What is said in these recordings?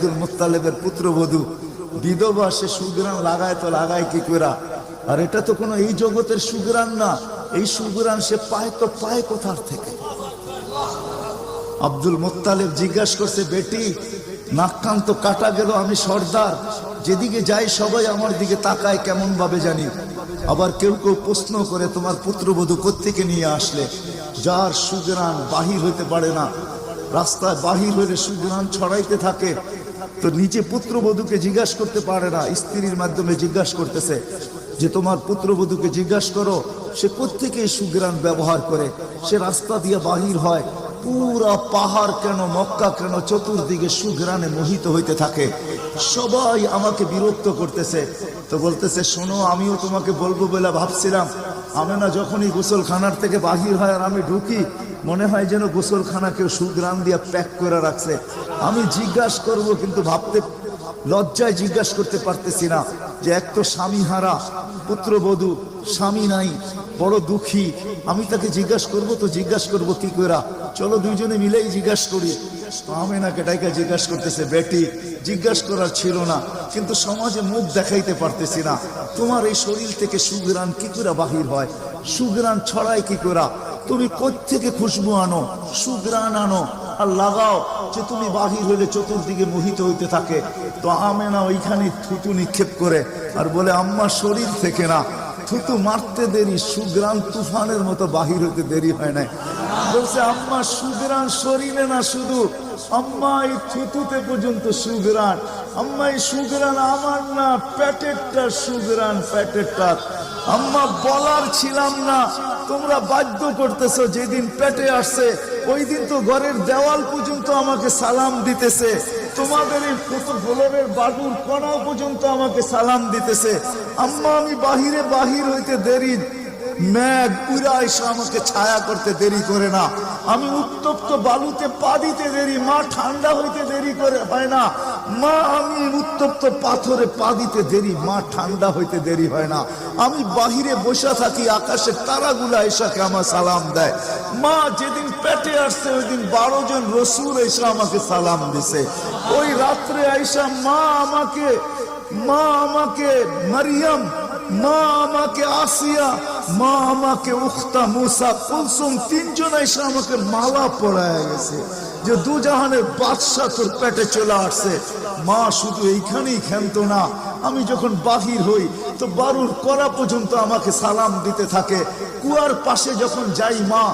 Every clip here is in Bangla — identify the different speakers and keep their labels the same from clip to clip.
Speaker 1: আব্দুল মুত্তালিবের পুত্রবধূ বিধবা, সে সুগ্রাণ লাগায় তো লাগায় কি করে? আর এটা তো কোনো এই জগতের সুগ্রাণ না, এই সুগ্রাণ সে পায় তো পায় কোথার থেকে? আব্দুল মুত্তালিব জিজ্ঞাসা করছে, বেটি নাক কান তো কাটা গেল, আমি সর্দার, যেদিকে যাই সবাই আমার দিকে তাকায় কেমন ভাবে জানি। আবার কেউ কেউ প্রশ্ন করে, তোমার পুত্রবধূ কোত্থেকে নিয়ে আসলে? যার সুগ্রাণ বাহির হইতে পারে না, রাস্তায় বাহির হইলে সুগ্রাণ ছড়াইতে থাকে, তো নিজে পুত্রবধূকে জিজ্ঞাসা করতে পারে না, স্ত্রীর মাধ্যমে জিজ্ঞাসা করতেছে যে তোমার পুত্রবধূকে জিজ্ঞাসা করো সে কোত্থেকে সুগ্রাণ ব্যবহার করে। সে রাস্তা দিয়ে বাহির হয়, পুরা পাহাড় কেন, মক্কা কেন, চতুর্দিকে সুগ্রাণে মোহিত হইতে থাকে। সবাই আমাকে বিরক্ত করতেছে, তো বলতেছে শোনো, আমিও তোমাকে বলবো বলে ভাবছিলাম। আমেনা যখনই গোসলখানার থেকে বাহির হয় আর আমি ঢুকি, মনে হয় যেন গোসলখানা কেউ সুগ্রাণ দিয়ে প্যাক করে রাখছে। আমি জিজ্ঞাসা করব, কিন্তু ভাবতে লজ্জায় জিজ্ঞাসা করতে পারতেছি না, যে এক তো স্বামী হারা পুত্রবধূ, স্বামী নাই, বড় দুঃখী, আমি তাকে জিজ্ঞাসা করব, তো জিজ্ঞাসা করব কি করে? চলো দুইজনে মিলেই জিজ্ঞাসা করি। আমেনাকে ডাইকা জিজ্ঞাসা করতেছে, বেটি জিজ্ঞাসা করার ছিল না, কিন্তু সমাজে মুখ দেখাইতে পারতেছি না, তোমার এই শরীর থেকে সুগ্রাণ কি করে বাহির হয়? সুগ্রাণ ছড়ায় কি করে? তুমি কোত্থেকে খুশবু আনো, সুগ্রাণ আনো আর লাগাও, যে তুমি বাহির হইলে চতুর্দিকে মোহিত হইতে থাকে। তো আমেনা ওইখানে থুতু নিক্ষেপ করে আর বলে, আম্মা শরীর থেকে না, থুতু মারতে দেরি, সুগ্রাণ তুফানের মতো বাহির হইতে দেরি হয় না। বলছে আম্মা সুগ্রাণ শরীরে না, শুধু আম্মা এই থুতুতে পর্যন্ত সুগ্রাণ। আম্মা এই সুগ্রাণ আমার না, পেটেরটা সুগ্রাণ, পেটেরটা। আম্মা বলার ছিলাম না, তোমরা বাধ্য করতেছো। যেদিন পেটে আসছে ওই দিন তো ঘরের দেওয়াল পর্যন্ত আমাকে সালাম দিতেছে, তোমাদের এই গোলবের বাটুর কণাও পর্যন্ত আমাকে সালাম দিতেছে। আম্মা আমি বাহির হইতে দেরি, মেঘ উড়া এসে আমাকে ছায়া করতে দেরি করে না। আমি উত্তপ্ত বালুতে পা দিতে দেরি, মা ঠান্ডা হইতে দেরি করে হয় না। মা আমি উত্তপ্ত পাথরে পা দিতে দেরি, মা ঠান্ডা হইতে দেরি হয় না। আমি বাহিরে বসে থাকি, আকাশের তারাগুলা এসাকে আমার সালাম দেয়। মা যেদিন পেটে আসছে ওই দিন 12 জন রসুল এসে আমাকে সালাম দিছে। ওই রাত্রে আইসা মা আমাকে মারিয়াম, মা আমাকে আসিয়া, মা আমাকে উখতা মুসা কুলসুম, 3 জন এসে আমাকে মালা পরায় গেছে যে দুজাহানের বাদশা তোর পেটে চলে আসছে। মা শুধু এইখানেই ক্ষান্ত না, আমি যখন বাহির হই তো বারুর করা পর্যন্ত আমাকে সালাম দিতে থাকে। কুয়ার পাশে যখন যাই মা,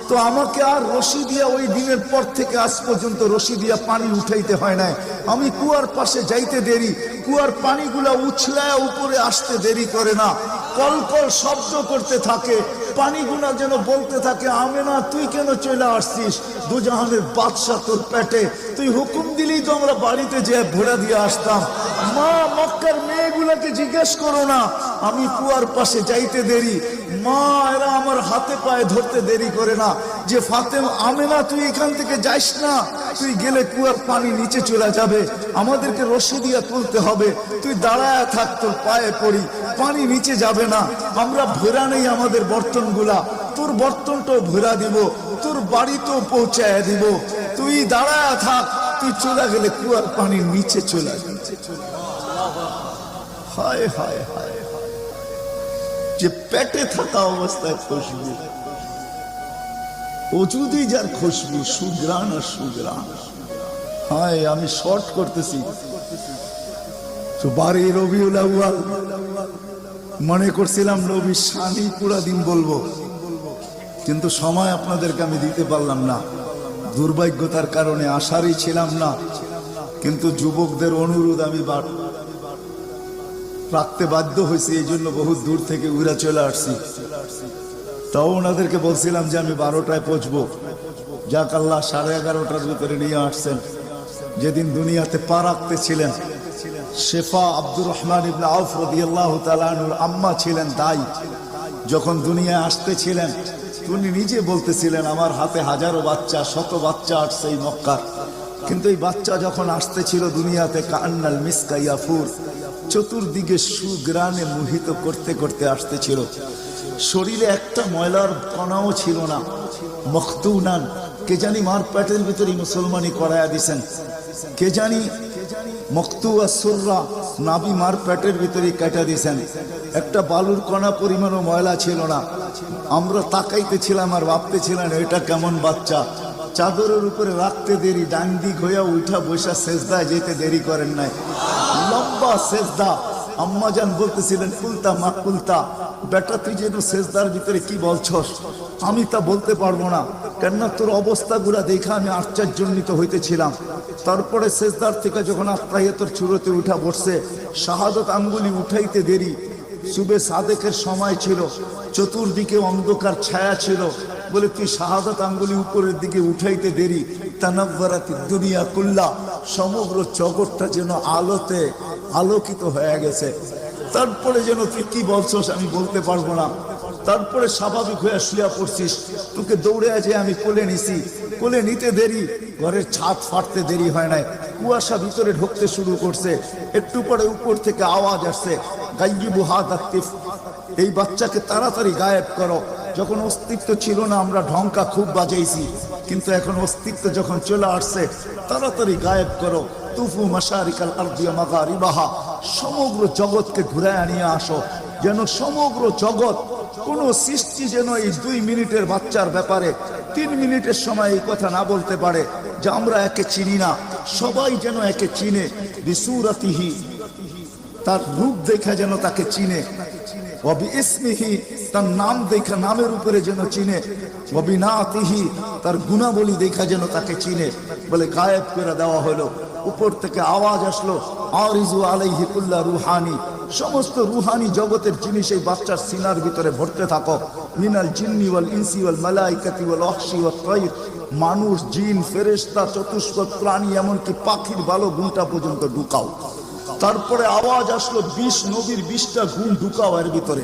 Speaker 1: তো আমাকে আর রশি দিয়া, ওই দিনের পর থেকে আজ পর্যন্ত রশি দিয়া পানি উঠাইতে হয় না। আমি কুয়ার পাশে যাইতে দেরি, কুয়ার পানিগুলা উছলায় উপরে আসতে দেরি করে না। কলকল শব্দ করতে থাকে, পানিগুলা যেন বলতে থাকে, আমেনা তুই কেন চলে আসছিস? দুজাহানের বাদশা তোর পেটে, তুই হুকুম দিলেই তো আমরা বাড়িতে যেয়ে ভোড়া দিয়ে আসতাম। মা মক্কার মেয়েগুলাকে জিজ্ঞেস করো না, আমি কুয়ার পাশে যাইতে দেরি, মা এরা আমার হাতে পায়ে ধরতে দেরি করে না, যে ফাতেমা আমেনা তুই এখান থেকে যাইস না, তুই গেলে কুয়ার পানি নিচে চলে যাবে, আমাদেরকে রশি দিয়ে তুলতে হবে, তুই দাঁড়ায় থাক, তোর পায়ে পড়ি, পানি নিচে যাবে না। আমরা ভরা নেই আমাদের বর্তনগুলা, তোর বর্তনটাও ভরা দিব, তোর বাড়িতেও পৌঁছায় দিব, তুই দাঁড়ায় থাক, তুই চলে গেলে কুয়ার পানি নিচে চলে যাবে। হায় হায় হায়, যে পেটে থাকা অবস্থায় খুশবু, ওজুদি যার খুশবু, সুগ্রাণ আর সুগ্রাণ। হায় আমি শর্ট করতেছি, তো 12 রবিউল আউয়াল মনে করছিলাম নবীর শানি পুরা দিন বলবো, কিন্তু সময় আপনাদেরকে আমি দিতে পারলাম না, দুর্ভাগ্যতার কারণে আসারই ছিলাম না। কিন্তু যুবকদের অনুরোধ আমি রাখতে বাধ্য হয়েছি, এই জন্য বহু দূর থেকে উড়া চলে আসছি। তাও ওনাদেরকে বলছিলাম যে আমি 12টায় পৌঁছবো, যাক আল্লাহ 11:30টার ভিতরে নিয়ে আসছেন। যেদিন দুনিয়াতে পা রাখতে ছিলেন, শেফা আব্দুর রহমান ইবনে আউফ রাদিয়াল্লাহু তাআলা আনহুর আম্মা ছিলেন দাই, যখন দুনিয়ায় আসতেছিলেন উনি নিজে বলতেছিলেন, আমার হাতে হাজারো বাচ্চা, শত বাচ্চা আসছে এই মক্কার, কিন্তু এই বাচ্চা যখন আসতেছিল দুনিয়াতে, কান্নাল মিসকা ইয়াফুর, চতুর্দিকে সুগ্রাণে মোহিত করতে করতে আসতেছিল। শরীরে একটা ময়লার কণাও ছিল না। মখতুনান, কে জানি মার পেটের ভিতরে মুসলমানি করায়া দিছেন, কে জানি মকতুয়া সুররা নাবি মার পেটের ভিতরে কেটে দিয়েছেন। একটা বালুর কণা পরিমাণও ময়লা ছিল না। আমরা তাকাইতেছিলাম আর ভাবতেছিলাম এটা কেমন বাচ্চা। চাদরের উপরে রাখতে দেরি, ডান দিক হইয়া উঠা বসা সেজদায় যেতে দেরি করেন নাই, লম্বা সেজদা। আম্মাজান বলতেছিলেন কুলতা মা কুলতা, বেটা তুই যেন সেজদার ভিতরে কি বলছস? আমি তা বলতে পারবো না, কেননা তোর অবস্থাগুলা দেখে আমি আশ্চর্যান্বিত হইতেছিলাম। তারপরে সেজদার থেকে যখন আত্মাহিয়াতের চূড়তে উঠা বসছে, শাহাদত আঙ্গুলি উঠাইতে দেরি। সুবে সাদেকের সময় ছিল, চতুর্দিকে অন্ধকার ছায়া ছিল, বলে তুই শাহাদত আঙ্গুলি উপরের দিকে উঠাইতে দেরি। তানাব্বারাতি দুনিয়া কুল্লা, সমগ্র জগৎটা যেন আলোতে আলোকিত হয়ে গেছে। তারপরে যেন তুই কি বলছস আমি বলতে পারবো না। তারপরে স্বাভাবিক হয়ে শুয়া পড়ছিস, তোকে দৌড়ে যে আমি কোলে নিছি, কোলে নিতে দেরি, ঘরের ছাদ ফাটতে দেরি হয় নাই, কুয়াশা ভিতরে ঢুকতে শুরু করছে। একটু পরে উপর থেকে আওয়াজ আসছে, গাইয়িবু হাদা তিফ, এই বাচ্চাকে তাড়াতাড়ি গায়েব করো। যখন অস্তিত্ব ছিল না আমরা ঢঙ্কা খুব বাজাইছি, কিন্তু এখন অস্তিত্ব যখন চলে আসছে, তাড়াতাড়ি গায়েব করো। তুফু মাশারিকাল আরদি ওয়া মাগারিবাহা, সমগ্র জগৎকে ঘুরায় নিয়ে আসো, যেন সমগ্র জগৎ, কোন সৃষ্টি যেন এই 2 মিনিটের বাচ্চার ব্যাপারে 3 মিনিটের সময় এই কথা না বলতে পারে যে আমরা একে চিনি না। সবাই যেন একে চিনে, বিসুরাতিহি, তার রূপ দেখা যেন তাকে চিনে, ওয়াবি ইসমিহি, তার নাম দেখা নামের উপরে যেন চিনে, ওয়াবি নাতিহি, তার গুণাবলী দেখা যেন তাকে চিনে। বলে গায়েব করে দেওয়া হলো। উপর থেকে আওয়াজ আসলো, আরিজু আলাইহি কুল্লা রুহানি, সমস্ত রুহানি জগতের জিনিস এই বাচ্চার সিনার ভিতরে ভরতে থাকো। মিনাল জিন্নি ওয়াল ইনসি ওয়াল মালাইকাতি ওয়াল ওয়াহশি ওয়াত তায়র, মানুষ, জিন, ফেরেশতা, চতুষ্পদ প্রাণী, এমনকি পাখির ভালো গুণটা পর্যন্ত ঢুকাও। তারপরে আওয়াজ আসলো 20 নবীর 20টা গুণ ঢুকাও এর ভিতরে।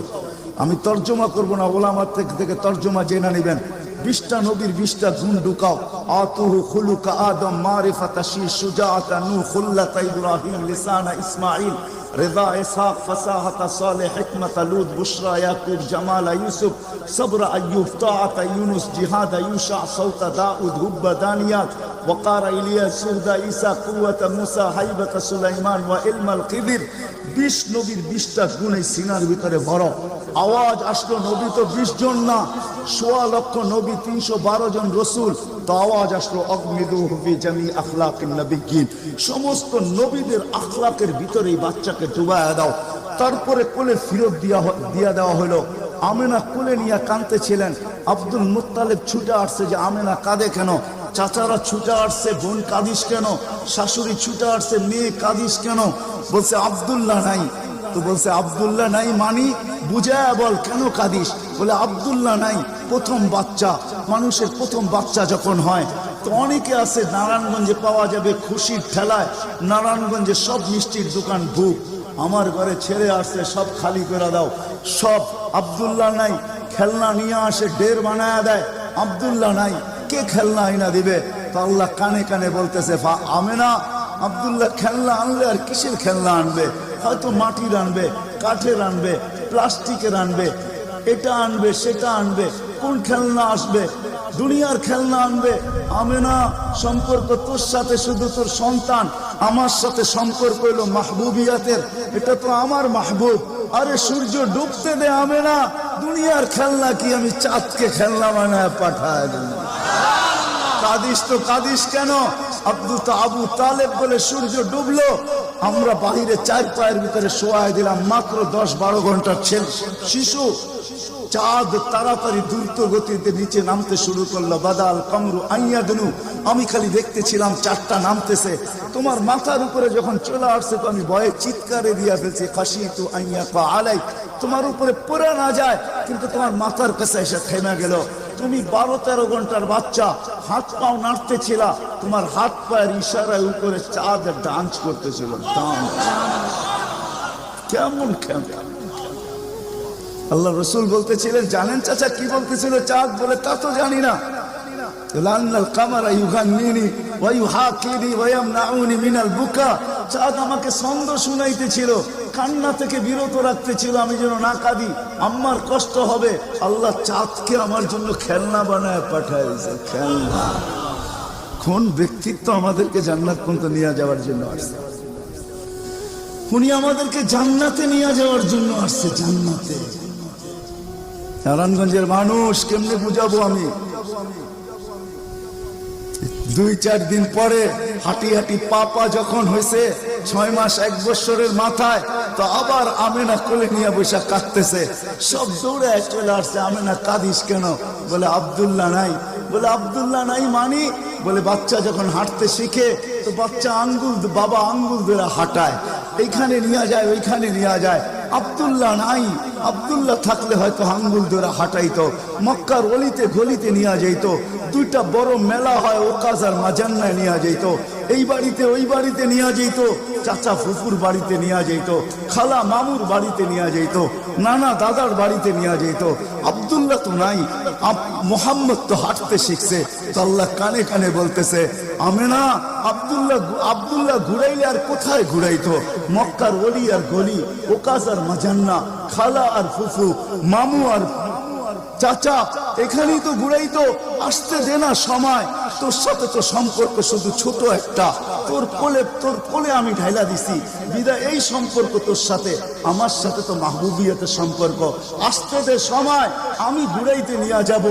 Speaker 1: আমি তর্জমা করব না, ওলামার থেকে তর্জমা জেনে নেবেন। 20টা নবীর 20টা গুণ ঢুকাও। আতুহু খুলুকা আদম মারিফাতা শি সুজাআতা নূহ খুল্লাতা ইব্রাহিম লিসানা ইসমাঈল রিদা ইসহাক ফাসাহাতা সালেহ হিকমাতা লূত বুশরা ইয়াকুব জামালা ইউসুফ সবরা আইয়ুব তাআতা ইউনুস জিহাদা ইউশা সাউতা দাউদ হুব্বা দানিয়াত ওয়াকারা ইলিয়াস সুহদা ঈসা কুওয়াতা মুসা হাইবাতা সুলাইমান ওয়া ইলমাল খিদির। 20 নবীর 20টা গুণ এই সিনার ভিতরে ভরো। আওয়াজ আসলো, নবী তো 20 জন না, 1.25 লক্ষ নবী, 312 জন রসুল। তো আওয়াজ আসলো, অগমিদুহু ফি জামি আখলাকিন নবিয়্যিন, সমস্ত নবীদের আখলাকের ভিতরে এই বাচ্চাকে ডুবায়া দাও। তারপরে কোলে ফিরত দিয়া দেওয়া হলো। আমেনা কোলে নিয়ে কাঁদতেছিলেন। আব্দুল মুত্তালিব ছুটে আসছে যে আমেনা কাঁদে কেন? চাচারা ছুটে আসছে, বোন কাঁদিস কেন? শাশুড়ি ছুটে আসছে, মেয়ে কাঁদিস কেন? বলছে আব্দুল্লাহ নাই। তো বলছে আব্দুল্লাহ নাই মানি বুঝায়া বল, কেন কাঁদিস? বলে আব্দুল্লাহ নাই, প্রথম বাচ্চা, মানুষের প্রথম বাচ্চা যখন হয় তো অনেকে আছে নারায়ণগঞ্জে পাওয়া যাবে খুশির ঠেলায়, নারায়ণগঞ্জে সব মিষ্টির দোকান বুক, আমার ঘরে ছেড়ে আসছে, সব খালি করে দাও। সব আব্দুল্লাহ নাই, খেলনা নিয়ে আসে, ডের বানায়া দেয়, আব্দুল্লাহ নাই, কে খেলনা আইনা দিবে? তো আল্লাহ কানে কানে বলতেছে, আমেনা, আব্দুল্লাহ খেলনা আনলে আর কিসের খেলনা আনবে? হয়তো মাটির আনবে, কাঠের আনবে, প্লাস্টিকের আনবে, এটা আনবে, সেটা আনবে, কোন খেলনা আসবে? দুনিয়ার খেলনা আনবে। আমেনা, সম্পর্ক তোর সাথে শুধু তোর সন্তান, আমার সাথে সম্পর্ক হলো মাহবুবিয়াতের, এটা তো আমার মাহবুব। আরে সূর্য ডুবতে দে আমেনা, দুনিয়ার খেলনা কি আমি চাঁদকে খেলনা বানায় পাঠায় দিই? কাদিস তো কাদিস কেন? আবু তালেব বলে সূর্য ডুবলো, আমরা বাহিরে 4 পায়ের ভিতরে শোয়ায় দিলাম, মাত্র 10-12 ঘন্টার শিশু। চাঁদ তাড়াতাড়ি দ্রুত গতিতে নিচে নামতে শুরু করলো। বাদাল কামরু আইয়াদনু, আমি খালি দেখতেছিলাম 4টা নামতেছে। তোমার মাথার উপরে যখন চলে আসছে তো আমি ভয়ে চিৎকারে দিয়া ফেলছি, খাশিতু আইয়াকা আলাই, তোমার উপরে পড়ে না যায়, কিন্তু তোমার মাথার কাছে এসে থেমে গেল। তুমি 12-13 ঘন্টার বাচ্চা, হাত পাও নাড়তেছিল, তোমার হাত পায়ের ইশারায় উপরে চাঁদ ডান্স করতেছিল। কেমন কেমন আল্লাহ রসুল বলতেছিলেন, জানেন চাচা কি বলতেছিল চাঁদ? বলে তা তো জানি না। চাঁদ আমাকে ছন্দ শুনাইতেছিল, কান্না থেকে বিরত রাখতেছিল, আমি যেন না কাঁদি, আম্মার কষ্ট হবে। আল্লাহ চাঁদকে আমার জন্য খেলনা বানায় পাঠাইছে। খেলনা, কোন ব্যক্তিত্ব আমাদেরকে জান্নাত পর্যন্ত নিয়ে যাওয়ার জন্য আসছে। উনি আমাদেরকে জান্নাতে নিয়ে যাওয়ার জন্য আসছে, জান্নাতে। নারায়ণগঞ্জের মানুষ কেমনে বুঝাবো আমি? 2-4 দিন পরে হাঁটি হাঁটি পা যখন হয়েছে 6 মাস 1 বছরের মাথায়, তো আবার আমেনা কোলে নিয়ে বসে কাঁদতেছে। সব দৌড়ে চলে আসছে, আমেনা কাঁদিস কেন? বলে আব্দুল্লাহ নাই। বলে আব্দুল্লাহ নাই মানি? বলে বাচ্চা যখন হাঁটতে শিখে তো বাচ্চা বাবা আঙ্গুল ধরে হাঁটায়, এইখানে নিয়ে যায় ওইখানে নিয়ে যায়। আব্দুল্লাহ নাই, আব্দুল্লাহ থাকলে হয়তো আঙ্গুল ধরে হাঁটাইতো, মক্কার অলিতে গলিতে নিয়ে যাইতো। 2টা বড় মেলা হয়, ওকাজ আর মাজান্নায় নিয়ে যাইতো। এই বাড়িতে ওই বাড়িতে নিয়ে যেত, চাচা ফুফুর বাড়িতে নিয়ে যেত, খালা মামুর বাড়িতে নিয়ে যেত, নানা দাদার বাড়িতে নিয়ে যেত। আব্দুল্লাহ তো নাই, মোহাম্মদ তো হাঁটতে শিখছে। তো আল্লাহ কানে কানে বলতেছে, আমেনা আব্দুল্লাহ ঘুরাইলে আর কোথায় ঘুরাইতো? মক্কার অলি আর গলি, ওকাজ আর মাজান্না, খালা আর ফুফু, মামু আর চাচা, এখানেই তো ঘুরাইতো। আসতে দে না সময়, তোর সাথে তো সম্পর্ক শুধু ছোট একটা, তোর কোলে আমি ঢাইলা দিছি বিদায়। এই সম্পর্ক তোর সাথে, আমার সাথে তো মাহবুবিয়তের সম্পর্ক। আসতে দে সময়, আমি ঘুরাইতে নিয়ে যাব।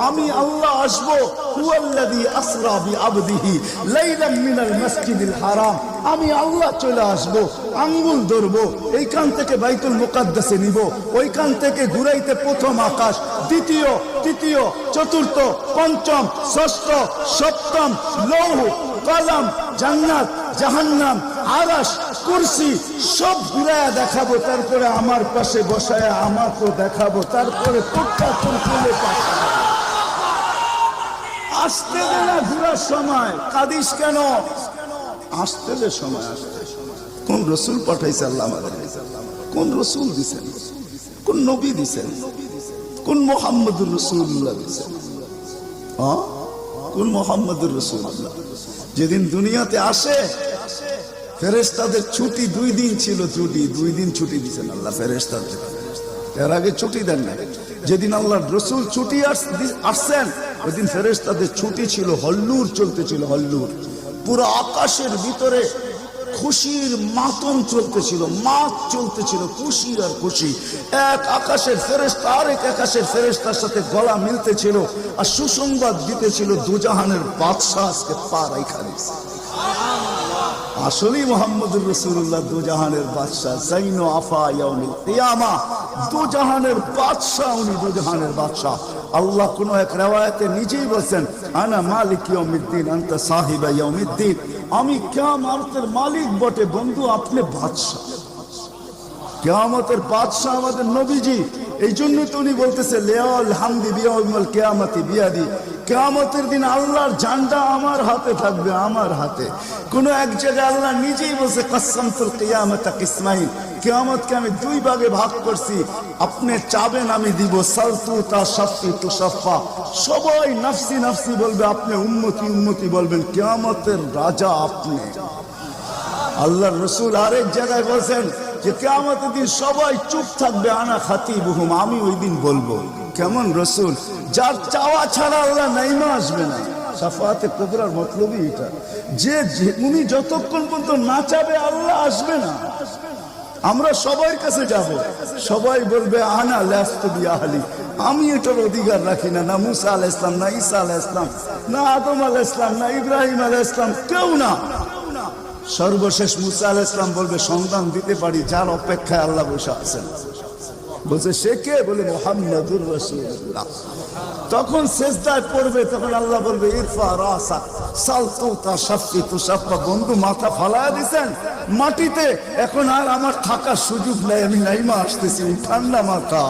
Speaker 1: আমি আল্লাহ আসবো। হুয়াল্লাযী আসরা বিআবদিহি লাইলাম মিনাল মাসজিদিল হারাম। আমি আল্লাহ চলে আসবো, আঙ্গুল ধরবো, এইখান থেকে বাইতুল মুকাদ্দাসে নিব, ওইখান থেকে ঘুরাইতে প্রথম আকাশ, দ্বিতীয়, তৃতীয়, চতুর্থ, পঞ্চম, ষষ্ঠ, সপ্তম, লৌহ, কলম, জান্নাত, জাহান্নাম, আরশ, কুরসি সব ঘুরায়া দেখাবো। তারপরে আমার পাশে বসায়া আমাকে দেখাবো। তারপরে তোরটা তোর কোলে পাশে। আসতে দে না ঘুরার সময়, কাঁদিস কেন? আসতে দে সময়, আসতে। কোন রসুল পাঠাইছে আল্লাহ আমাদের? কোন রসুল দিছেন? কোন নবী দিছেন? কোন মুহাম্মদুর রাসূলুল্লাহ দিছেন? কোন মুহাম্মদুর রাসূলুল্লাহ? যেদিন দুনিয়াতে আসে ফেরেশতাদের ছুটি 2 দিন ছিল, 2 দিন ছুটি দিছেন আল্লাহ ফেরেশতাদের। এর আগে ছুটি দেন না। যেদিন আল্লাহর রাসূল ছুটি আসছেন ওইদিন ফেরেশতাদের ছুটি ছিল, হল্লুর চলতেছিল, হল্লুর। পুরো আকাশের ভিতরে খুশির মাতম চলতেছিল, মাত চলতেছিল, খুশি আর খুশি। এক আকাশের ফেরেশতা আরেক আকাশের ফেরেশতার সাথে গলা মিলতেছিল আর সুসংবাদ দিতেছিল, দুজাহানের বাদশা আজকে পা রাইখা দিয়েছে। আসলেই মুহাম্মদুর রাসূলুল্লাহ দুজাহানের বাদশা, জাইনো আফা ইয়াউমিল কিয়ামা। দুজাহানের বাদশা উনি, দুজাহানের বাদশা। আল্লাহ কোন এক riwayate নিজেই বলেন, আনা মালিক ইয়াউমিদ্দিন আনতা সাহিবা ইয়াউমিদ্দিন। আমি কিয়ামতের মালিক বটে বন্ধু, আপনি বাদশা। কিয়ামতের বাদশা আমাদের নবীজি। এই জন্য তো উনি বলতেছে লিয়াল হামদি বিয়াউমিল কিয়ামতি বিয়াদি। কিয়ামতের দিন আল্লাহর ঝান্ডা আমার হাতে থাকবে, আমার হাতে। কোন এক জায়গায় আল্লাহ নিজেই বলছে কাসসামতুল কিয়ামাতা কিসমাইন। কিয়ামতকে আমি 2 ভাগে ভাগ করছি, আপনি চাবেন আমি দিব। সালতু তা শাফি তুশাফা। সবাই নফসি নফসি বলবে, আপনি উম্মতি উম্মতি বলবেন। কিয়ামতের রাজা আপনি। আল্লাহর রাসূল আরেক জায়গায় বলেন যে কিয়ামতের দিন সবাই চুপ থাকবে, আনা খাতিবুহুম, আমি ওই দিন বলবো। কেমন রাসূল? যার চাওয়া ছাড়া আল্লাহ নাইমা আসবে না। শাফাআতে কুবরার মতলবই এটা, যে উনি যতক্ষণ পর্যন্ত না চাবে আল্লাহ আসবে না। আমরা সবার কাছে যাব, সবাই বলবে আনা লাস্তু বিআহলি, আমি এটার অধিকার রাখি না। না মুসা আলাইহিস সালাম, না ঈসা আলাইহিস সালাম, না আদম আলাইহিস সালাম, না ইব্রাহিম আলাইহিস সালাম, কেউ না। সর্বশেষ মুসা আলাইহিস সালাম বলবে সন্তান দিতে পারি, যার অপেক্ষায় আল্লাহ বসে আছেন। বলছে সে কে? বলে মুহাম্মদুর রাসূলুল্লাহ। তখন সেজদায় পড়বে, তখন আল্লাহ বলবে ইরফা রাসাক সালতু তাশাফি তুশাফা। বন্ধু মাথা ফালায়া দিছেন মাটিতে, এখন আর আমার থাকার সুযোগ নাই, আমি নাইমা আসতেছি, ঠান্ডা মাথা।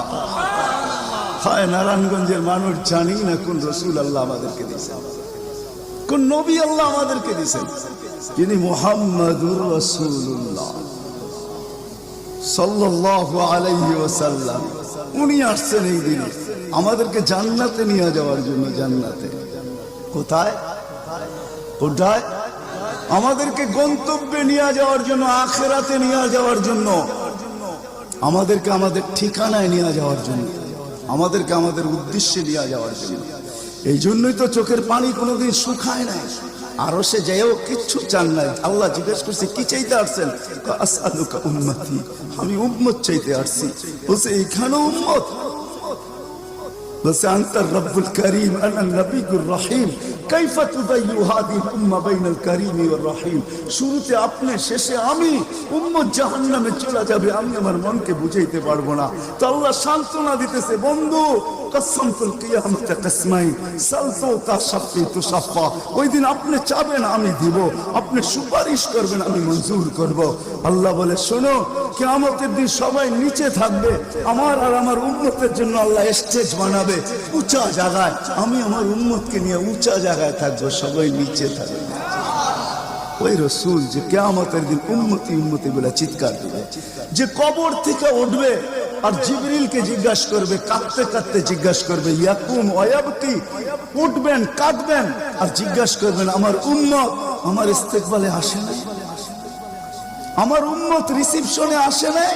Speaker 1: হায় নারায়ণগঞ্জের মানুষ, জানি না কোন রাসূল আল্লাহ আমাদেরকে দিয়েছেন, কোন নবী আল্লাহ আমাদেরকে দিয়েছেন, যিনি মুহাম্মদুর রাসূলুল্লাহ সাল্লাল্লাহু আলাইহি ওয়াসাল্লাম। উনি আসছেন এই দিনে আমাদেরকে জান্নাতে নিয়ে যাওয়ার জন্য। জান্নাতে কোথায়? কোথায়? আমাদেরকে গন্তব্যে নিয়ে যাওয়ার জন্য, আখিরাতে নিয়ে যাওয়ার জন্য, আমাদেরকে আমাদের ঠিকানায় নিয়ে যাওয়ার জন্য, আমাদেরকে আমাদের উদ্দেশ্যে নিয়ে যাওয়ার জন্য। এই জন্যই তো চোখের পানি কোনোদিন শুকায় নাই। আরো সে যাইও কিচ্ছু চান নাই। আল্লাহ জিজ্ঞেস করছে কি চাইতে আসছেন? আসআলুকা উম্মতি, আমি উম্মত চাইতে আসছি। বলছে এইখানেও উম্মত? বলছে আনতা রব্বুল করিম আনা নবিয়ুর রহিম কাইফা তুদাইয়ু হাদিহিল উম্মাহ বাইনাল করিমি ওয়ার রহিম। শুরুতে আপনি, শেষে আমি, উম্মত জাহান্নামে চলে যাবে, আমি আমার মনকে বুঝাইতে পারবো না। তো আল্লাহ সান্ত্বনা দিতেছে, বন্ধু কসমতুল কিয়ামত কসমাইন সালতু কাশফি তুশাফা। ওই দিন আপনি চাবেন আমি দিব, আপনি সুপারিশ করবেন আমি মঞ্জুর করব। আল্লাহ বলে শোনো, কিয়ামতের দিন সবাই নিচে থাকবে, আমার আর আমার উম্মতের জন্য আল্লাহ স্টেজ বানাবে উঁচা জায়গায়, আমি আমার উম্মতকে নিয়ে উঁচা জায়গায় থাকবো, সবাই নিচে থাকবে। ওই রসুল যে কিয়ামতের দিন উম্মতি উম্মতি বলে চিৎকার দিবে, যে কবর থেকে উঠবে আর জিবরিলকে জিজ্ঞাসা করবে, কাঁদতে কাঁদতে জিজ্ঞাসা করবে ইয়াকুম ওয়ায়াবকি, উঠবেন কাঁদবেন আর জিজ্ঞাসা করবেন আমার উম্মত আমার ইস্তেকবালে আসে না, আমার উম্মত রিসিপশনে আসে না,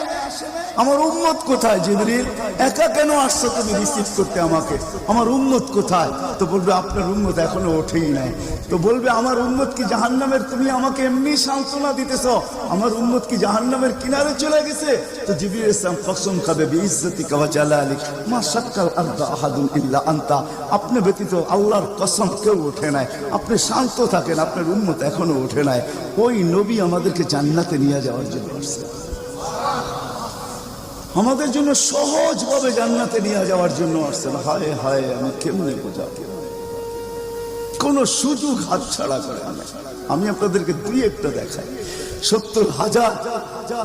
Speaker 1: আমার উম্মত কোথায়? জিবরিল একা কেন আসছো তুমি রিসিভ করতে আমাকে? আমার উম্মত কোথায়? তো বলবে আপনার উম্মত এখনো ওঠেই নাই। তো বলবে আমার উম্মত কি জাহান্নামের? তুমি আমাকে এমনি সান্ত্বনা দিতেছ, আমার উম্মত কি জাহান্নামের কিনারে চলে গেছে? তো জিবরিল ইসলাম কসম খাবে বিইজ্জতিকা ওয়া জালালিক মা শাক্কাল আরদা আহাদুন ইল্লা আনতা, আপনি ব্যতীত আল্লাহর কসম কেউ ওঠে নাই, আপনি শান্ত থাকেন, আপনার উম্মত এখনো ওঠে নাই। ওই নবী আমাদেরকে জান্নাতে নিয়ে যাওয়ার জন্য আসছে, আমাদের জন্য সহজভাবে জান্নাতে নিয়ে যাওয়ার জন্য আসছেন। হায় হায় আমি কেমনে বোঝাবো, কোন সুযোগ হাতছাড়া করে না। আমি আপনাদেরকে দুই একটা দেখাই। 70,000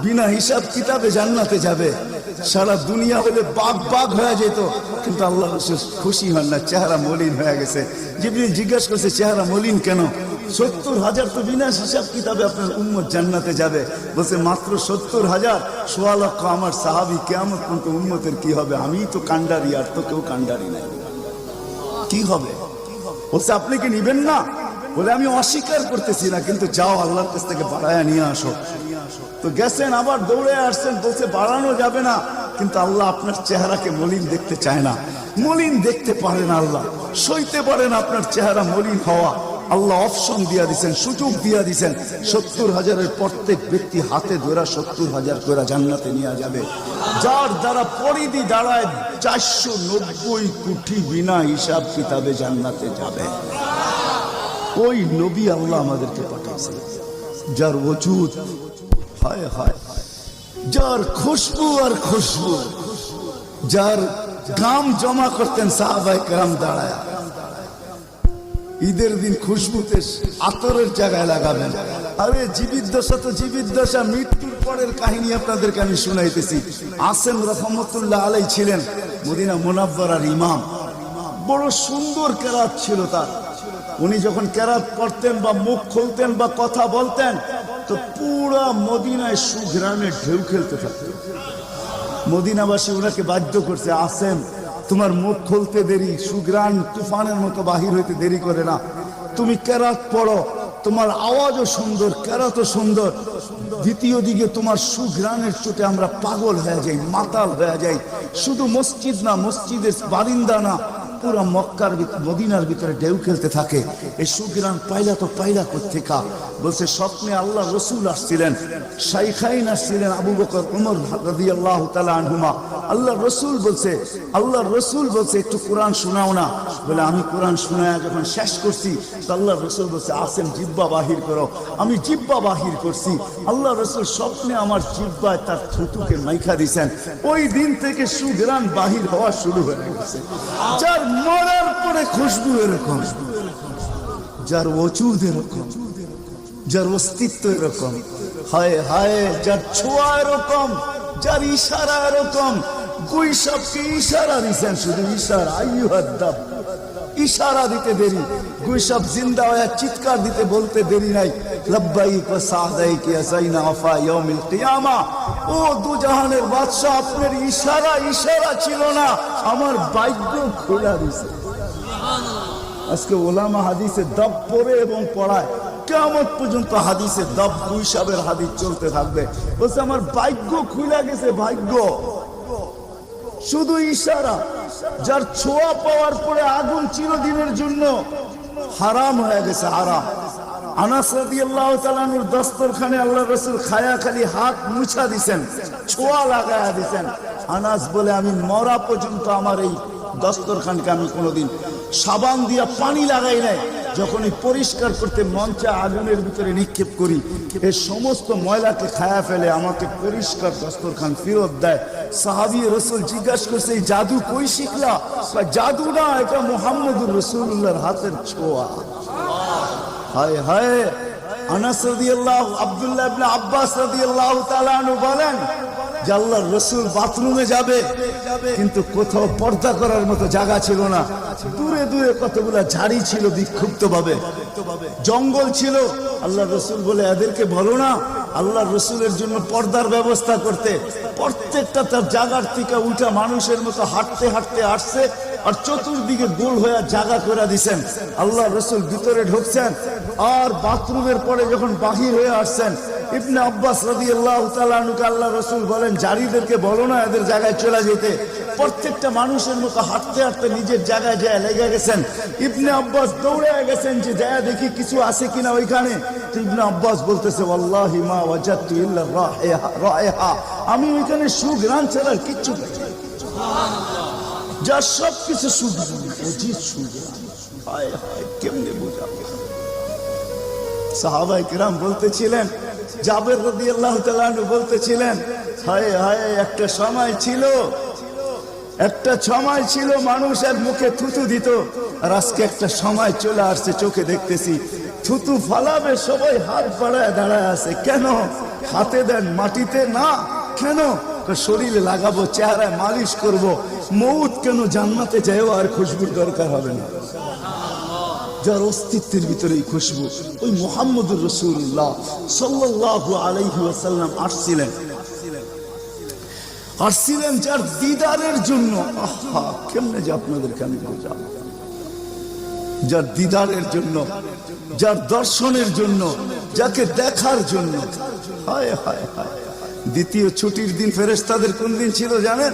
Speaker 1: বিনা হিসাব কিতাবে জান্নাতে যাবে, সারা দুনিয়া হলে বাগ বাগ হয়ে যেত, কিন্তু আল্লাহ রাসূল খুশি হন না, চেহারা মলিন হয়ে গেছে। জিবরিল জিজ্ঞাসা করছে চেহারা মলিন কেন? 70,000 তো বিনা হিসাব কিতাবে আপনার উম্মত জান্নাতে যাবে। বলছে মাত্র 70,000, 1.25 লক্ষ আমার সাহাবী, কিয়ামত পর্যন্ত উম্মতের কি হবে? আমি তো কান্ডারি, আর তো কেউ কান্ডারি নাই, কি হবে? বলছে আপনি কি নিবেন না? বলে আমি অস্বীকার করতেছি না, কিন্তু যাও আল্লাহর কাছ থেকে বাড়ায়া নিয়ে আসো। তো গেছেন, আবার দৌড়ে আসছেন, বলছে বাড়ানো যাবে না, কিন্তু আল্লাহ আপনার চেহারাকে মলিন দেখতে চায় না, মলিন দেখতে পারে না, আল্লাহ সইতে পারেন আপনার চেহারা মলিন হওয়া। আল্লাহ অপশন দিয়া দিচ্ছেন, সুযোগ দিয়া দিচ্ছেন। 70,000-এর প্রত্যেক ব্যক্তি হাতে ধরা 70,000 করে জান্নাতে নিয়ে যাবে, যার দ্বারা পরিধি দাঁড়ায় 490 কোটি বিনা হিসাব কিতাবে জান্নাতে যাবে। ওই নবী আল্লাহ আমাদেরকে পাঠাইছে, যার ওজুদ হায় হায়, যার খুশবু আর খুশবু, যার ঘাম জমা করতেন সাহাবায়ে কেরাম দাঁড়ায়। ঈদের দিন খুশবুতে আতরের জায়গায় লাগাবেন। আরে জীবিত দশা তো জীবিত দশা, মৃত্যুর পরের কাহিনী আপনাদেরকে আমি শুনাইতেছি। আসেম রহমতুল্লাহ আলাইহি ছিলেন মদিনা মুনাওয়ারার ইমাম, বড় সুন্দর কেরাত ছিল তার। উনি যখন কেরাত পড়তেন বা মুখ খুলতেন বা কথা বলতেন, তো পুরা মদিনায় সুঘ্রাণে ঢেউ খেলতে থাকতেন। মদিনাবাসী ওনাকে বাধ্য করছে, আসেম তোমার মুখ খুলতে দেরি, সুঘ্রাণ তুফানের মতো বাহির হইতে দেরি করে না, তুমি কেরাত পড়ো, তোমার আওয়াজও সুন্দর, কেরাতও সুন্দর, দ্বিতীয় দিকে তোমার সুঘ্রাণের চোটে আমরা পাগল হয়ে যাই, মাতাল হয়ে যাই। শুধু মসজিদ না, মসজিদের বারিন্দা না, পুরা মক্কার মদিনার ভিতরে ঢেউ খেলতে থাকে। এই সুঘ্রাণ পাইলা তো পাইলা কোত্থেকা? বলছে স্বপ্নে আল্লাহ রসুল আসছিলেন, শাইখাইন আসছিলেন, আবু বকর উমর রাদিয়াল্লাহু তাআলা আনহুমা। আল্লাহ রসুল বলছে একটু কোরআন শোনাও না। বলে আমি কোরআন শোনায় যখন শেষ করছি, তো আল্লাহ রসুল বলছে আসেম জিব্বা বাহির করো। আমি জিব্বা বাহির করছি, আল্লাহ রসুল স্বপ্নে আমার জিব্বায় তার থুতুকে মাইখা দিয়েছেন। ওই দিন থেকে সুঘ্রাণ বাহির হওয়া শুরু হয়ে গেছে। যার মরার পরে খুশবু এরকম, যার ওজুদ এরকম, যার অস্তিত্ব এরকম, হায় হায়, যার ছোঁয়া এরকম, যার ইশারা এরকম। গুইসাবকে ইশারা দিচ্ছেন, শুধু ইশারা, আইয়ুহাদ্দাব, ইশারা দিতে দেরি। গুইসাব জিন্দা হয়ে চিৎকার দিতে বলতে দেরি নাই, লাব্বাইক ওয়া সাদাইক ইয়া যাইনা ওয়াফা ইয়াউমিল কিয়ামা। ও দুজাহানের বাদশা, আপনার ইশারা ছিল না, আমার ভাগ্য খোলা দিছে। আজকে ওলামা হাদিসে দব পড়ে এবং পড়ায়, কিয়ামত পর্যন্ত হাদিসে দব গুইসাবের হাদিস চলতে থাকবে। বলছে আমার ভাগ্য খুলে গেছে, ভাগ্য শুধু ইশারা। যার ছোঁয়া পাওয়ার পরে আগুন চিরদিনের জন্য হারাম হয়ে গেছে, হারাম। আনাস রাদিয়াল্লাহু তাআলা আনহুর দস্তরখানে আল্লাহ রাসূল খায়া খালি হাত মুছা দিছেন, ছোঁয়া লাগায়া দিছেন। আনাস বলে আমি মরা পর্যন্ত আমার এই দস্তরখানকে আমি কোনোদিন সাবান দিয়া পানি লাগাই নাই। যখনই পরিষ্কার করতে মঞ্চে আগুনের ভিতরে নিক্ষেপ করি, এই সমস্ত ময়লাকে খায়া ফেলে আমাকে পরিষ্কার দস্তরখান ফেরত দেয়। সাহাবী রাসূল জিজ্ঞাসা করছে, এই জাদু কই শিখলা? জাদু না, এটা মুহাম্মদুর রাসূলুল্লাহর হাতের ছোঁয়া। হায় হায়। আনাস রাদিয়াল্লাহু আব্দুল্লাহ ইবনে আব্বাস রাদিয়াল্লাহু তাআলা আনহু বলেন যে আল্লাহর রাসূল বাথরুমে যাবে, কিন্তু কোথাও পর্দা করার মতো জায়গা ছিল না। দূরে দূরে কতগুলা ঝাড়ি ছিল, বিক্ষুব্ধ ভাবে জঙ্গল ছিল। আল্লাহর রাসূল বলে এদেরকে বলো না আল্লাহর রাসূলের জন্য পর্দার ব্যবস্থা করতে। প্রত্যেকটা তার জায়গার থেকে উঠা মানুষের মতো হাঁটতে হাঁটতে আসছে, আর চতুর্দিকে গোল হয়ে জায়গা করে দিছেন। আল্লাহ রাসূল ভিতরে ঢুকছেন, আর বাথরুমের পরে যখন বাহির হয়ে আসছেন, ইবনে আব্বাস রাদিয়াল্লাহু তাআলা আনহুকে আল্লাহ রাসূল বলেন, জারিদেরকে বলো না এদের জায়গায় চলে যেতে। প্রত্যেকটা মানুষের মতো হাঁটতে হাঁটতে নিজের জায়গায় যায় লেগে গেছেন। ইবনে আব্বাস দৌড়ে গেছেন যে যায় দেখি কিছু আছে কিনা ওইখানে। ইবনে আব্বাস বলতেছে, ওয়াল্লাহি মা ওয়াজাদতু ইল্লা রাইহা, আমি ওইখানে সুঘ্রাণ ছাড়া কিচ্ছু পাই না। যা সব কিছু সুঘ্রাণ, অজিত সুঘ্রাণ। হায় হায়, কেমনে বোঝাবো? সাহাবায়ে কেরাম বলতেছিলেন, জাবের রাদিয়াল্লাহু তাআলা আনহু বলতেছিলেন, হায় হায়, একটা সময় ছিল মানুষের মুখে থুতু দিত, আর আজকে একটা সময় চলে আসছে চোখে দেখতেছি থুতু ফালাবে সবাই হাত বাড়ায় দাঁড়ায় আছে। কেন? হাতে দেন মাটিতে না, কেন? শরীরে লাগাবো, চেহারায় মালিশ করব। মৌত কেন? জান্নাতে যাইও আর খুশবুর দরকার হবে না। যার অস্তিত্বের ভিতরেই খুশবু, ওই মুহাম্মদুর রাসূলুল্লাহ সাল্লাল্লাহু আলাইহি ওয়াসাল্লাম আসছিলেন যার দিদারের জন্য। আহা, কেমনে যে আপনাদেরকে আমি বোঝাবো? যার দিদারের জন্য, যার দর্শনের জন্য, যাকে দেখার জন্য। হায় হায় হায়। দ্বিতীয় ছুটির দিন ফেরেশতাদের কোন দিন ছিল জানেন?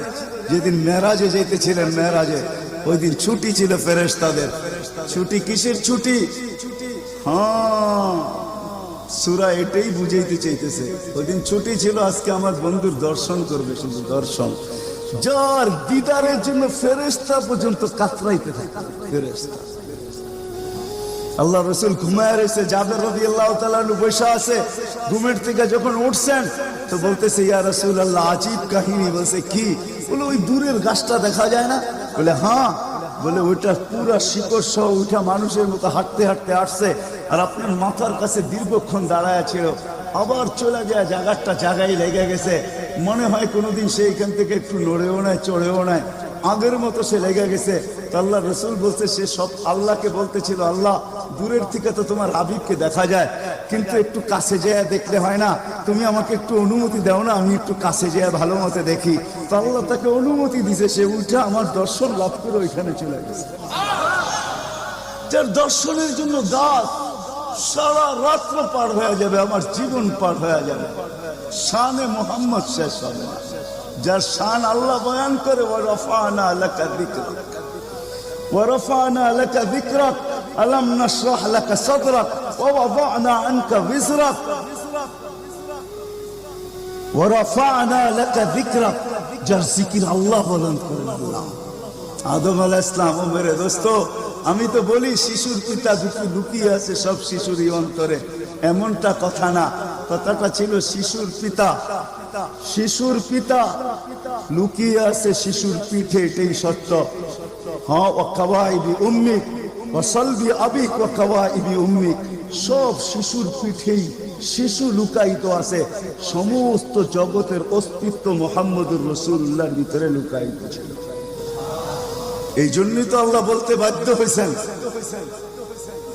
Speaker 1: যেদিন মেরাজে যেতেছিলেন, মেরাজে ওই দিন ছুটি ছিল ফেরেশতাদের। ছুটি কিসের ছুটি? হ্যাঁ, সূরা এটাই বুঝাইতে চাইতেছে। ওই দিন ছুটি ছিল, আজকে আমার বন্ধুর দর্শন করবে, শুধু দর্শন। যার দিদারের জন্য ফেরেশতা পর্যন্ত কাতরাইতে থাকে। ফেরেশতা, আল্লাহ রাসূল ঘুমায় রয়েছে, জাবের রাদিয়াল্লাহু তাআলা আনহু বসে আছে। ঘুমের থেকে যখন উঠছেন তো বলতেছে, ইয়া রাসূলুল্লাহ, আজীব কাহিনী। বলছে কি? বলে ওই দূরের গাছটা দেখা যায় না? বলে হ্যাঁ। বলে ওইটা পুরা শিকড় সহ উঠা মানুষের মতো হাঁটতে হাঁটতে আসছে, আর আপনার মাথার কাছে দীর্ঘক্ষণ দাঁড়ায় ছিল, আবার চলে যায়, জায়গাটা জায়গায় লেগে গেছে। মনে হয় কোনোদিন সে এখান থেকে একটু নড়েও নাই, চড়েও নাই, আগের মতো সে লেগে গেছে। তো আল্লাহ রাসূল বলছে, সে সব আল্লাহকে বলতেছিল, আল্লাহ দূরের থেকে তো তোমার হাবিবকে দেখা যায়, কিন্তু একটু কাছে যেয়ে দেখলে হয় না? তুমি আমাকে একটু অনুমতি দাও না, আমি একটু কাছে যেয়ে ভালো মতো দেখি। তো আল্লাহ তাকে অনুমতি দিছে, সে উঠে আমার দর্শন লাভ করে ওইখানে চলে গেছে। যার দর্শনের জন্য গাছ সারা রাত্র পার হয়ে যাবে, আমার জীবন পার হয়ে যাবে, শানে মুহাম্মদ শেষ হবে না। যার শান আল্লাহ বয়ান করে, ওয়ারাফানা লাকা যিকরাক, ওয়ারাফানা লাকা যিকরাক, আলাম নাশরাহ লাকা সাদরাক, ওয়া ওয়াদানা আনকা বিজরাক, ওয়ারাফানা লাকা যিকরাক। যার জিকির আল্লাহ বয়ান করে আল্লাহ। আদম আলাইহিস সালাম, ও মেরে দোস্ত, আমি তো বলি শিশুর পিতা লুকিয়ে আছে সব শিশুরই অন্তরে, এমনটা কথা না। কথাটা ছিল শিশুর পিতা। শিশুর পিতা লুকিয়ে আছে শিশুর পিঠে, এটাই সত্য। হ্যাঁ, ওয়া কাওয়াইবি উম্মিক ওয়া সালবি আবিক ওয়া কাওয়াইবি উম্মিক, সব শিশুর পিঠেই শিশু লুকায়িত আছে। সমস্ত জগতের অস্তিত্ব মুহাম্মদুর রাসূলুল্লাহর ভিতরে লুকায়িত ছিল। এই জন্যই তো আল্লাহ বলতে বাধ্য হয়েছেন,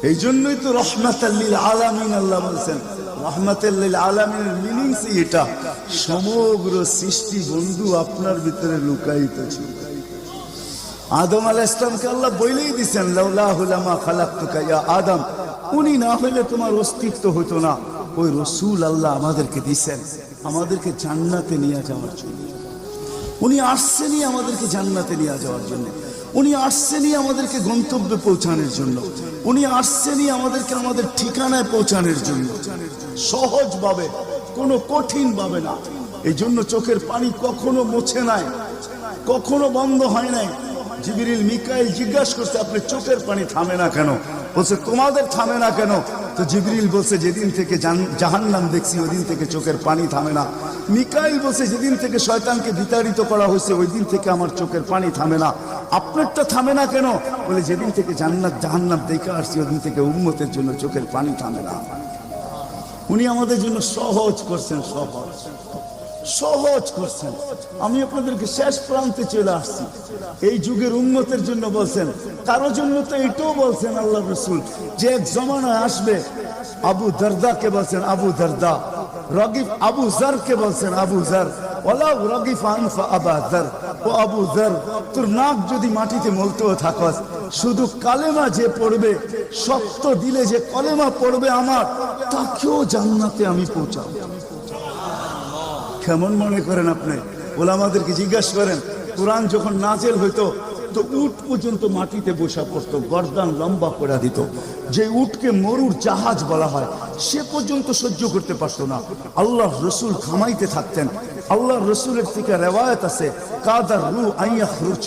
Speaker 1: এই জন্যই তো রহমাতাল লিল আলামিন আল্লাহ বলছেন। রহমাতাল লিল আলামিনের মিনিংস এটা, সমগ্র সৃষ্টি বন্ধু আপনার ভিতরে লুকায়িত ছিল। আদম আলাইহিস সালামকে আল্লাহ বলেই দিয়েছেন, লাউলাহু লামা খালাকতুকা ইয়া আদম, উনি না হলে তোমার অস্তিত্ব হতো না। ওই রাসূল আল্লাহ আমাদেরকে দিয়েছেন আমাদেরকে জান্নাতে নিয়ে যাওয়ার জন্য। উনি আসছেনই আমাদেরকে জান্নাতে নিয়ে যাওয়ার জন্য। উনি আসছেনই আমাদেরকে গন্তব্যে পৌঁছানোর জন্য, উনি আসছেনই আমাদেরকে আমাদের ঠিকানায় পৌঁছানোর জন্য, সহজভাবে, কোনো কঠিন ভাবে না। এই জন্য চোখের পানি কখনো মুছে নাই, কখনো বন্ধ হয় নাই। জিবরিল মিকাইল জিজ্ঞাসা করছে, আপনি চোখের পানি থামে না কেন? বলছে তোমাদের থামে না কেন? তো জিবরিল বলছে, যেদিন থেকে জাহান্নাম দেখছি ওই দিন থেকে চোখের পানি থামে না। মিকাইল বলছে, যেদিন থেকে শয়তানকে বিতাড়িত করা হয়েছে ওই দিন থেকে আমার চোখের পানি থামে না। আপনারটা থামে না কেন? বলে, যেদিন থেকে জান্নাত জাহান্নাম দেখে আসছি ওই দিন থেকে উম্মতের জন্য চোখের পানি থামে না। উনি আমাদের জন্য সহজ করছেন, সহজ করছেন। আমি আপনাদেরকে শেষ প্রান্তে চলে আসছি। এই যুগের উম্মতের জন্য বলছেন, কারোর জন্য তো এটাও বলছেন আল্লাহ রাসূল যে এক জমানায় আসবে। আবু দারদাকে বলছেন আবু দারদা, রাগিব আবু জারকে বলছেন আবু জার, ওয়ালা রাগিব আনফা আবা জার। ও আবু জার, তোর নাক যদি মাটিতে মলতেও থাকস, শুধু কালেমা যে পড়বে, শক্ত দিলে যে কলেমা পড়বে আমার, তাকেও জান্নাতে আমি পৌঁছাবো। কেমন মনে করেন আপনি? ওলামাদেরকে জিজ্ঞাসা করেন, কোরআন যখন নাজেল হইতো তো উট পর্যন্ত মাটিতে বসা পড়তো, গর্দান লম্বা করে দিত। যে উটকে মরুর জাহাজ বলা হয় সে পর্যন্ত সহ্য করতে পারতো না। আল্লাহ রসুল খামাইতে থাকতেন। আল্লাহ রসুলের থেকে রেওয়ায়ত আছে, কাদার রু আইয়াখরুজ,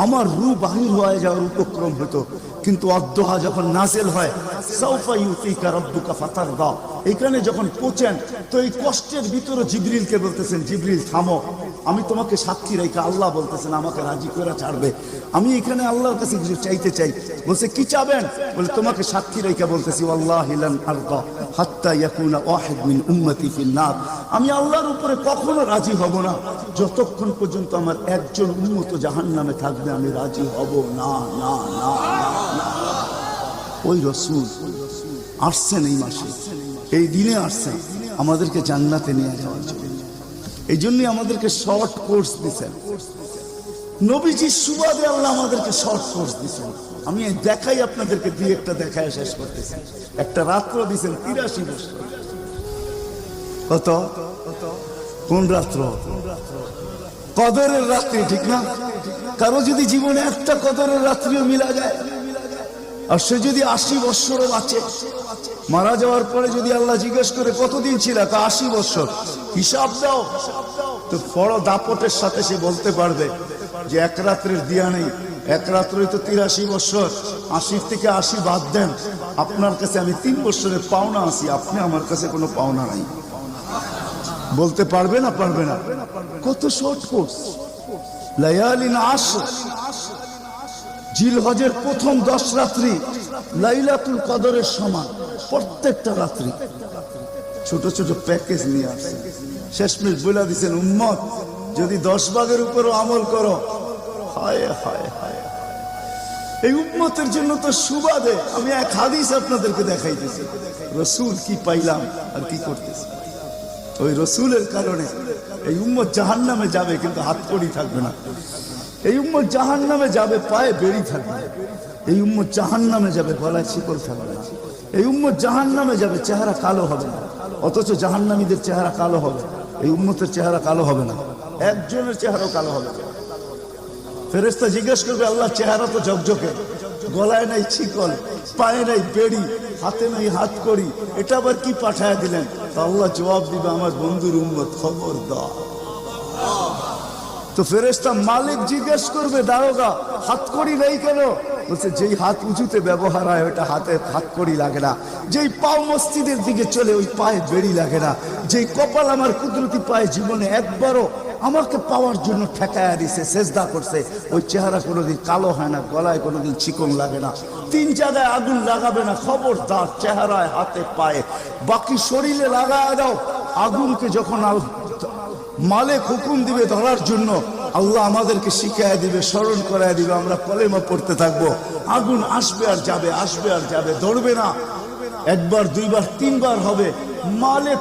Speaker 1: আমার রু বাহির হয়ে যাওয়ার উপক্রম হতো। কিন্তু অদ্দোহা যখন নাজেল হয়, সাউফা ইউতিকা রাব্বুকা ফাতারদা, এখানে যখন পৌঁছেন তো এই কষ্টের ভিতরে জিবরিলকে বলতেছেন, জিবরিল থামো, আমি তোমাকে সাক্ষী রেখে, আল্লাহ বলতেছেন আমাকে রাজি করে ছাড়বে, আমি এখানে আল্লাহর কাছে কিছু চাইতে চাই। বলছে কি চাবেন? বলে, তোমাকে সাক্ষী রেখে বলতেছি, ওয়াল্লাহি লান আরদা হাত্তা ইয়াকুনা ওয়াহিদ মিন উম্মতি ফিন নার, আমি আল্লাহর উপরে কখনো রাজি হব না যতক্ষণ পর্যন্ত আমার একজন উম্মত জাহান্নামে থাকবে, আমি রাজি হব না, না, না, না। ওই রাসূল আসছেন এই মাসে, এই দিনে আসছেন আমাদেরকে জান্নাতে নিয়ে যাওয়ার জন্য। এই জন্যই আমাদেরকে শর্ট কোর্স দিচ্ছেন নবীজির সুবাদে, আল্লাহ আমাদেরকে শর্ট কোর্স দিচ্ছেন। আমি দেখাই আপনাদেরকে, দুই একটা দেখায় শেষ করতেছি। একটা রাত্র দিচ্ছেন 83 বছর। কত? কোন রাত্র? কদরের রাত্রি, ঠিক না? কারো যদি জীবনে একটা কদরের রাত্রিও মিলা যায়, আর সে যদি 80 বৎসরও বাঁচে, মারা যাওয়ার পরে যদি আল্লাহ জিজ্ঞেস করে কতদিন ছিল, 80 বৎসর, হিসাব দাও, তো বড় দাপটের সাথে সে বলতে পারবে যে এক রাত্রের দিয়া নেই, এক রাত্রে তো 83 বৎসর, 80 থেকে 80 বাদ দেন, আপনার কাছে আমি 3 বৎসরের পাওনা আছি, আপনি আমার কাছে কোনো পাওনা নাই। বলতে পারবে না? পারবে না। কত শর্ট কোর্স। লায়ালিন আশর, জিলহজের প্রথম 10 রাত্রি লাইলাতুল কদরের সমান, প্রত্যেকটা রাত্রি। ছোট ছোট প্যাকেজ নিয়ে আসছেন, শেষমেশ বলে দিচ্ছেন, উম্মত যদি 10 ভাগের উপরও আমল করো, হায় হায় হায়। এই উম্মতের জন্য তো সুবাদে আমি এক হাদিস আপনাদেরকে দেখাইতেছি, রসুল কি পাইলাম আর কি করতেছি। ওই রসুলের কারণে এই উম্মত জাহান্নামে যাবে, কিন্তু হাতকড়ি থাকবে না। এই উম্মত জাহান্নামে যাবে, পায়ে বেড়ি থাকবে। এই উম্মত জাহান্নামে যাবে, গলায় শিকল থাকবে না। এই উম্মত জাহান্নামে যাবে, চেহারা কালো হবে না। অথচ জাহান্নামীদের চেহারা কালো হবে, এই উম্মতের চেহারা কালো হবে না। একজনের চেহারাও কালো হবে। ফেরেশতা জিজ্ঞেস করবে, আল্লাহ চেহারা তো ঝকঝকে, গলায় নাই শিকল, পায়ে নাই বেড়ি, হাতে নাই হাত করি, এটা আবার কি পাঠায় দিলেন? তো আল্লাহ জবাব দিবে, আমার বন্ধুর উম্মত, খবর দাও। তো ফেরেশতা মালিক জিজ্ঞেস করবে, দারোগা হাতকড়ি নেই কেন? বলছে, যেই হাত উঁচুতে ব্যবহার হয় ওটা হাতে হাতকড়ি লাগে না, যেই পাও মসজিদের দিকে চলে ওই পায়ে বেড়ি লাগে না, যেই কপাল আমার কুদরতি পায়ে জীবনে একবারও আমাকে পাওয়ার জন্য ঠেকায়া দিছে, সেজদা করছে, ওই চেহারা কোনোদিন কালো হয় না, গলায় কোনোদিন চিকন লাগে না, 3 জায়গায় আগুন লাগাবে না। খবরদার, চেহারায়, হাতে, পায়ে, বাকি শরীরে লাগায় দাও। আগুনকে যখন মালিক হুকুম দিবে ধরার জন্য, আল্লাহ আমাদেরকে শিখায় দিবে, স্মরণ করায় দিবে, আমরা কলেমা পড়তে থাকবো। আগুন আসবে আর যাবে, আসবে আর যাবে, ধরবে না। একবার, দুইবার, 3 বার হবে। মালিক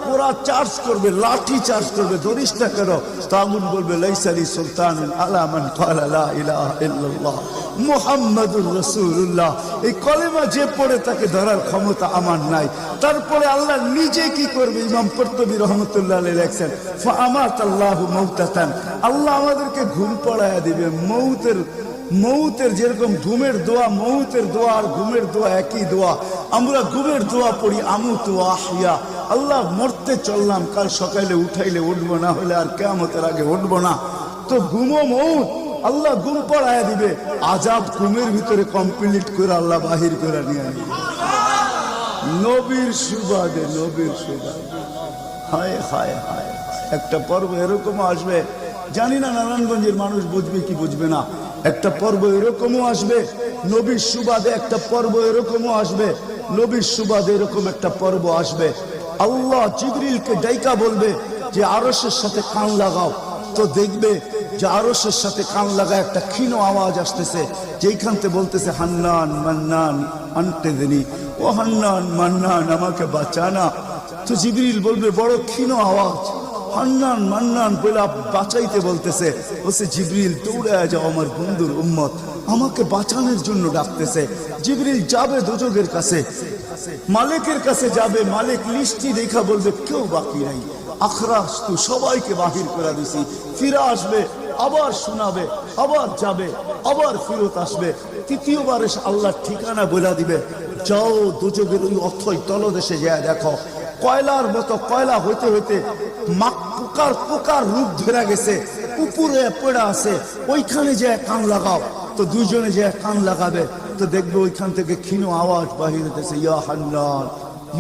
Speaker 1: কোরা চার্জ করবে, লাঠি চার্জ করবে, ধরিস না কেন? তো আগুন বলবে, লাইসালি সুলতানুন আলা মান ক্বালা লা ইলাহা ইল্লাল্লাহ মুহাম্মাদুর রাসূলুল্লাহ। এই কলেমা যে পড়ে তাকে ধরার ক্ষমতা আমার নাই। তারপরে আল্লাহ নিজে কি করবে? ইমাম কুরতুবী রহমাতুল্লাহ আলাইহি লেখেন, ফাআমাতাল্লাহু মাউতাতান, আল্লাহ আমাদেরকে ঘুম পড়ায়া দিবে, মৌতের মৌতের যেরকম ঘুমের দোয়া, মৌতের দোয়া আর ঘুমের দোয়া একই দোয়া। আমরা ঘুমের দোয়া পড়ি আমুতু আহিয়া, আল্লাহ মরতে চললাম, কাল সকালে উঠাইলে উঠবো, না হলে আর কিয়ামতের আগে উঠবো না। তো ঘুমো মৌত, আল্লাহ ঘুম পড়ায় দিবে, আজাব ঘুমের ভিতরে কমপ্লিট করে আল্লাহ বাহির করে নিয়ে আসবে নবীর সুবাদে, নবীর সুবাদে। হায় হায় হায়, একটা পর্ব এরকম আসবে, জানি না নারায়ণগঞ্জের মানুষ বুঝবে কি বুঝবে না। একটা পর্ব এরকমও আসবে নবীর সুবাদে, একটা পর্ব এরকমও আসবে নবীর সুবাদে, এরকম একটা পর্ব আসবে। আল্লাহ জিবরিলকে ডাইকা বলবে যে আরশের সাথে কান লাগাও, তো দেখবে যে আরশের সাথে কান লাগায় একটা ক্ষীণ আওয়াজ আসতেছে, যেইখান থেকে বলতেছে হান্নান মান্নান আনতে দেনি, ও হান্নান মান্নান আমাকে বাঁচানা। তো জিবরিল বলবে বড় ক্ষীণ আওয়াজ, হান্নান মান্নান বলে বাঁচাইতে বলতেছে। বলছে জিবরিল দৌড়ে যাও, আমার বন্ধুর উম্মত আমাকে বাঁচানোর জন্য ডাকতেছে। জিবরিল যাবে দোজখের কাছে, মালিকের কাছে যাবে, মালিক লিস্টি দেখা বলবে কেউ বাকি নাই, আখরাস তো সবাইকে বাহির করে দিছি। ফিরে আসবে, আবার শোনাবে, আবার যাবে, আবার ফিরত আসবে। তৃতীয়বার এসে আল্লাহ ঠিকানা বলে দিবে, যাও দোজখের ওই অথই তলদেশে যায় দেখো, কয়লার মতো কয়লা হইতে হইতে পোকার পোকার রূপ ধরে গেছে, উপরে পড়ে আছে, ওইখানে যে কান লাগাও। তো দুইজনে যে কান লাগাবে, তো দেখবে ওইখান থেকে ক্ষীণ আওয়াজ বাহির হতেছে, ইয়া হান্নান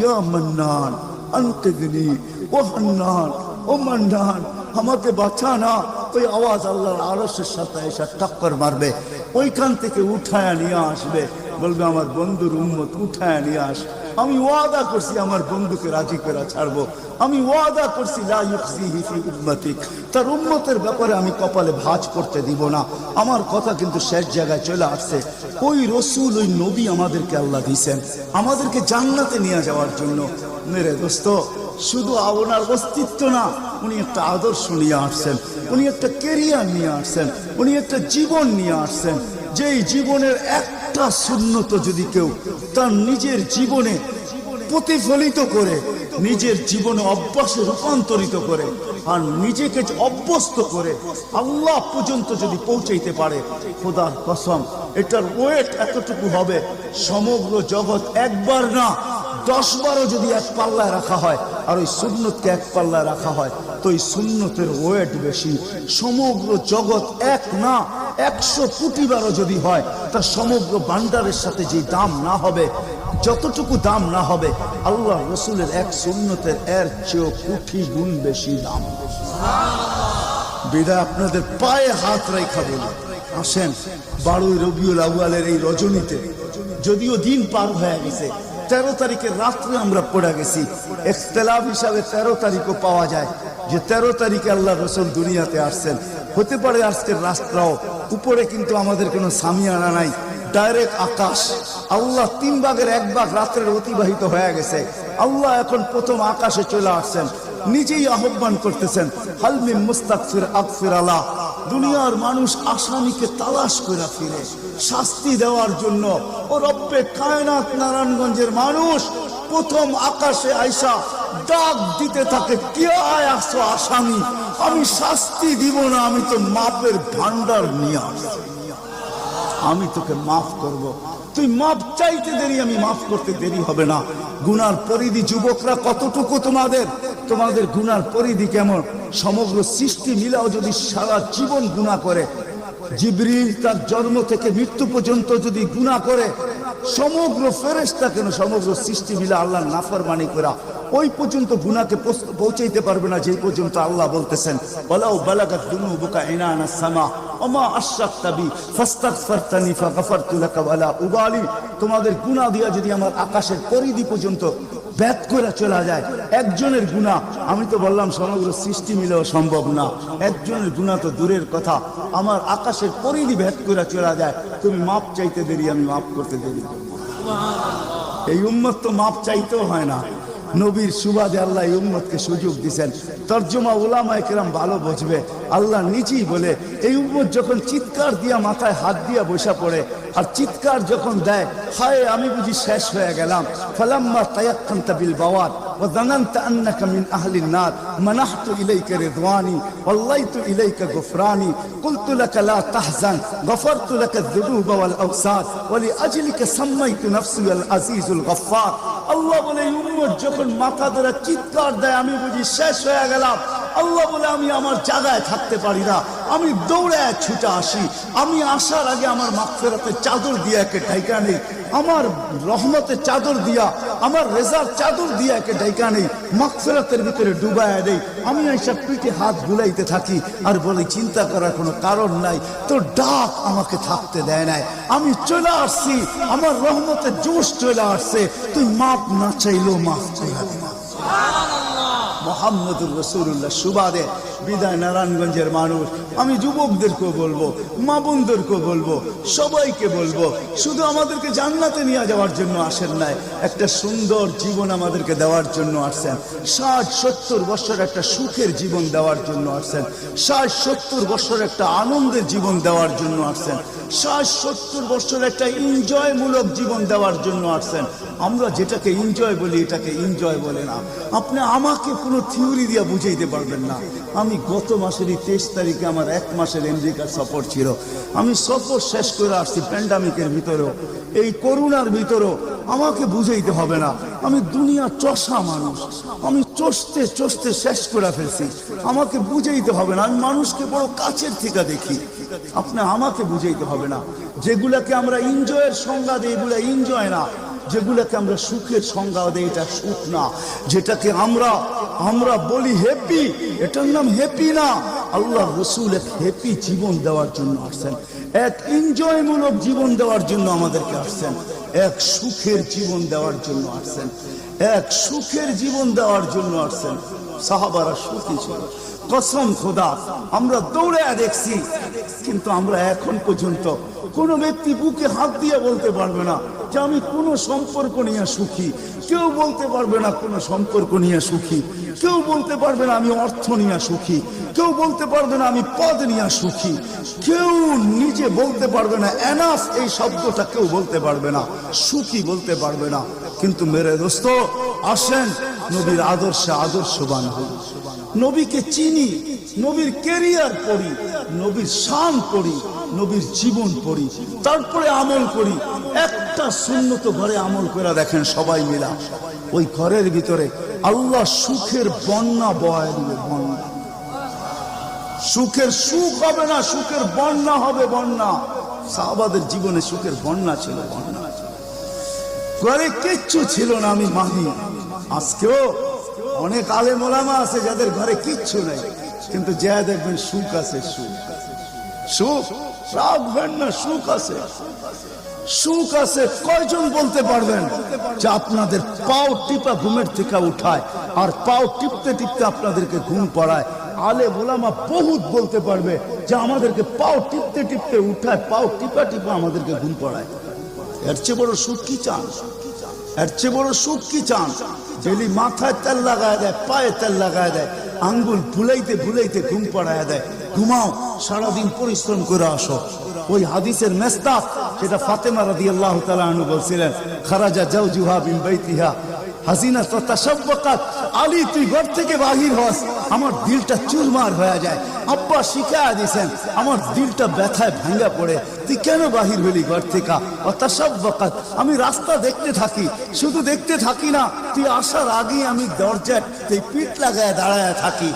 Speaker 1: ইয়া মান্নান আনকিদনি, ও হান্নান ও মান্নান আমাকে বাঁচা না। ওই আওয়াজ আল্লাহর আরশের সাথে এসে টক্কর মারবে, ওইখান থেকে উঠায় নিয়ে আসবে, বলবে আমার বন্ধুর উম্মত উঠায় নিয়ে আস, আমি ওয়াদা করছি আমার বন্ধুকে রাজি করে ছাড়বো, আমি ওয়াদা করছি লা ইউখজিহি ফি উম্মতিক, তার উম্মতের ব্যাপারে আমি কপালে ভাঁজ করতে দিব না। আমার কথা কিন্তু শেষ জায়গায় চলে আসছে। ওই রসুল, ওই নবী আমাদেরকে আল্লাহ দিয়েছেন আমাদেরকে জান্নাতে নিয়ে যাওয়ার জন্য। মেরে দোস্ত, শুধু ওনার অস্তিত্ব না, উনি একটা আদর্শ নিয়ে আসছেন, উনি একটা কেরিয়ার নিয়ে আসছেন, উনি একটা জীবন নিয়ে আসছেন। যেই জীবনের একটা সুন্নত যদি কেউ তার নিজের জীবনে প্রতিফলিত করে, নিজের জীবনে অভ্যাসে রূপান্তরিত করে, আর নিজেকে অভ্যস্ত করে আল্লাহ পর্যন্ত যদি পৌঁছাইতে পারে, খোদার কসম এটার ওয়েট এতটুকু হবে, সমগ্র জগৎ একবার না 10 বারও যদি এক পাল্লায় রাখা হয়, আর ওই সুন্নতকে এক পাল্লায় রাখা হয়, তো এই সুন্নতের ওয়েট বেশি। সমগ্র জগৎ এক না 100 কোটি বারও যদি হয়, তা সমগ্র ভান্ডারের সাথে যে দাম না হবে, যতটুকু দাম না হবে, আল্লাহ রসুলের এক সুন্নতের এর চেয়েও কোটি গুণ বেশি দাম। বিদায় আপনাদের পায়ে হাত রেখা বলি, আসেন 12 রবিউল আউয়ালের এই রজনীতে, যদিও দিন পার হয়ে গেছে, 13 তারিখের রাত্রে আমরা পড়ে গেছি, ইখতিলাফ হিসাবে 13 তারিখও পাওয়া যায় যে 13 তারিখে আল্লাহ রসুল দুনিয়াতে আসছেন। হতে পারে আজকের রাস্তাও উপরে, কিন্তু আমাদের কোনো সামিয়ানা নাই, ডাইরেক্ট আকাশ। আল্লাহ 3 ভাগের 1 ভাগ রাত্রের অতিবাহিত হয়ে গেছে, আল্লাহ এখন প্রথম আকাশে চলে আসছেন, নিজেই আহ্বান করতেছেন, হাল মিন মুস্তাগফির আগফির আলাহ। দুনিয়ার মানুষ আসামিকে তালাশ করে ফিরে শাস্তি দেওয়ার জন্য, ও রব্বে কায়নাত নারায়ণগঞ্জের মানুষ প্রথম আকাশে আইসা ডাক দিতে থাকে, কে আয় আসো আসামি, আমি শাস্তি দিব না, আমি তো মাপের ভান্ডার নিয়ে আসছি, আমি তোকে মাফ করব, তুই মাপ চাইতে দেরি, আমি মাফ করতে দেরি হবে না। গুনার পরিধি যুবকরা কতটুকু, তোমাদের গুনার পরিধি কেমন? সমগ্র সৃষ্টি মিলাও যদি সারা জীবন গুনাহ করে, জিবরিল তার জন্ম থেকে মৃত্যু পর্যন্ত যদি গুনাহ করে, সমগ্র ফেরেশতা কেন, সমগ্র সৃষ্টি মিলা আল্লাহর নাফরমানি করা, ওই পর্যন্ত গুনাহকে পৌঁছাইতে পারবে না, যেই পর্যন্ত আল্লাহ বলতেছেন ওয়ালাউ বালাগাত দুনুবুকা ইনানাস সামা ওমা আশরাকতা বি ফাস্তাগফারতানি ফাগফারতু লাকা ওয়ালা উবালি। তোমাদের গুনাহ দিয়া যদি আমার আকাশের পরিধি পর্যন্ত ব্যাত করে চলা যায়, একজনের গুনাহ, আমি তো বললাম সমগ্র সৃষ্টি মিলেও সম্ভব না, একজনের গুনাহ তো দূরের কথা, আমার আকাশের পরিধি ভেদ করে চলা যায়, তুমি মাপ চাইতে দেরি, আমি মাফ করতে দেরি। এই উম্মত তো মাপ চাইতেও হয় না, নবীর সুবাদে আল্লাহ এই উম্মতকে সুযোগ দিয়েছেন। তর্জমা উলামায়ে কেরাম ভালো বুঝবে। আল্লাহ নিজেই বলে এই উম্মত যখন চিৎকার দিয়া মাথায় হাত দিয়া বসা পড়ে আর চিৎকার যখন দেয়, হায় আমি বুঝি শেষ হয়ে গেলাম, ফালাম্মা তায়াক্কানতা বিল বাওয়াত ওয়া যানানতা আন্নাকা মিন আহলিন নার মানাহতু ইলাইকা রিদওয়ানি ওয়াল্লাইতু ইলাইকা গুফরানি কুলতু লাকা লা তাহজান গফারতু লাকা যুনুবা ওয়াল আওসাত ওয়া লিআজলিকা সাম্মাইতু নাফসি আল আজিজুল গফফার। আল্লাহ বলে এই উম্মত যখন মাথা ধরে চিৎকার দেয় আমি বুঝি শেষ হয়ে গেলাম, আল্লাহ বলে আমি আমার জায়গায় থাকতে পারি না, আমি দৌড়ে ছুটে আসি। আমি আসার আগে আমার মাগফিরাতের চাদর দিয়া একে ঢাইকা নেই, আমার রহমতের চাদর দিয়া, আমার রেজার চাদর দিয়া একে ঢাইকা নেই, মাগফিরাতের ভিতরে ডুবায়া দেই। আমি এইসব পিঠে হাত বুলাইতে থাকি আর বলি চিন্তা করার কোনো কারণ নাই, তোর ডাক আমাকে থাকতে দেয় নাই, আমি চলে আসছি, আমার রহমতের জোশ চলে আসছে, তুই মাপ না চাইলেও মাফ করে দিবি। মুহাম্মদুর রাসূলুল্লাহ সুবাদে বিদায় নারায়ণগঞ্জের মানুষ, আমি যুবকদেরকেও বলবো, মা বোনদেরকেও বলবো, সবাইকে বলবো, শুধু আমাদেরকে জান্নাতে নিয়ে যাওয়ার জন্য আসেন নাই, একটা সুন্দর জীবন আমাদেরকে দেওয়ার জন্য আসছেন। 60-70 বছর একটা সুখের জীবন দেওয়ার জন্য আসছেন, 60-70 বছর একটা আনন্দের জীবন দেওয়ার জন্য আসছেন, 60-70 বছর একটা এনজয়মূলক জীবন দেওয়ার জন্য আসছেন। আমরা যেটাকে এনজয় বলি এটাকে এনজয় বলে না। আপনি আমাকে কোনো থিওরি দিয়ে বুঝাইতে পারবেন না। আমি গত মাসেরই 23 তারিখে আমার 1 মাসের আমেরিকার সফর ছিল, আমি সফর শেষ করে আসছি প্যান্ডামিকের ভিতরেও, এই করোনার ভিতরেও। আমাকে বুঝাইতে হবে না, আমি দুনিয়া চষা মানুষ, আমি চষতে চষতে শেষ করে ফেলছি, আমাকে বুঝাইতে হবে না। আমি মানুষকে বড় কাছের থেকে দেখি, আপনি আমাকে বুঝাইতে হবে না। যেগুলাকে আমরা এনজয়ের সংজ্ঞা দিই এগুলা এনজয় না, যেগুলাকে আমরা সুখের সংজ্ঞা দেই এটা সুখ না, যেটাকে আমরা বলি হ্যাপি, এটার নাম হ্যাপি না। আল্লাহ রাসূল এক হ্যাপি জীবন দেওয়ার জন্য আসছেন, এক এনজয়মূলক জীবন দেওয়ার জন্য আমাদেরকে আসছেন, এক সুখের জীবন দেওয়ার জন্য আসছেন, এক সুখের জীবন দেওয়ার জন্য আসছেন। সাহাবারা সুখী ছিল, কসম খোদা। আমরা দৌড়ে দেখছি, কিন্তু আমরা এখন পর্যন্ত কোনো ব্যক্তি বুকে হাত দিয়ে বলতে পারবে না যে আমি কোনো সম্পর্ক নিয়ে সুখী। কেউ বলতে পারবে না কোনো সম্পর্ক নিয়ে সুখী, কেউ বলতে পারবে না আমি অর্থ নিয়ে সুখী, কেউ বলতে পারবে না আমি পদ নিয়ে সুখী, কেউ নিজে বলতে পারবে না এনাফ এই শব্দটা কেউ বলতে পারবে না, সুখী বলতে পারবে না। কিন্তু মেরে দোস্ত আসেন নবীর আদর্শে আদর্শবান হই, নবীকে চিনি, নবীর ক্যারিয়ার পড়ি, নবীর শান পড়ি, নবীর জীবন পড়ি, তারপরে আমল করি। একটা সুন্নত ঘরে আমল করে দেখেন সবাই মিলা, ওই ঘরের ভিতরে আল্লাহ সুখের বন্যা বয় দিবে, বন্যা। সুখের সুখ হবে না, সুখের বন্যা হবে, বন্যা। সাহাবাদের জীবনে সুখের বন্যা ছিল, বন্যা। ঘরে কিচ্ছু ছিল না, আমি মানি। আজকেও অনেক আলেম ওলামা আছে যাদের ঘরে কিচ্ছু নেই, কিন্তু যা দেখবেন সুখ আছে, সুখ, সুখ রাখবেন না, সুখ আছে, সুখ আছে। কয়জন বলতে পারবেন যে আপনাদের পাও টিপা ঘুমের থেকে উঠায় আর পাও টিপতে টিপতে আপনাদেরকে ঘুম পড়ায়? আলেম ওলামা বহুত বলতে পারবে যে আমাদেরকে পাও টিপতে টিপতে উঠায়, পাও টিপা টিপা আমাদেরকে ঘুম পড়ায়। এর চেয়ে বড় সুখ কি চান? এর চেয়ে বড় সুখ কি চান? ডেলি মাথায় তেল লাগায় দেয়, পায়ে তেল লাগায় দেয়, আঙ্গুল ভুলাইতে ভুলাইতে ঘুম পড়ায় দেয়। ঘুমাও, সারাদিন পরিশ্রম করে আসো। ওই হাদিসের মেস্তাক যেটা ফাতেমা রাদিয়াল্লাহু তাআলা আনহা বলছিলেন, খারাজা জাওজুহা বিন বাইতিহা হাসিনা তাতাশাব্বাকাত। আলী তুই ঘর থেকে বাহির হস, আমার দিলটা চুরমার হয়ে যায়। আব্বা শিখায়া দিয়েছেন, আমার দিলটা ব্যথায় ভাঙ্গা পড়ে, তুই কেন বাহির হলি ঘর থেকে? তাতাশাব্বাকাত, আমি রাস্তা দেখতে থাকি, শুধু দেখতে থাকি না, তুই আসার আগেই আমি দরজায় তুই পিঠ লাগায় দাঁড়ায় থাকি।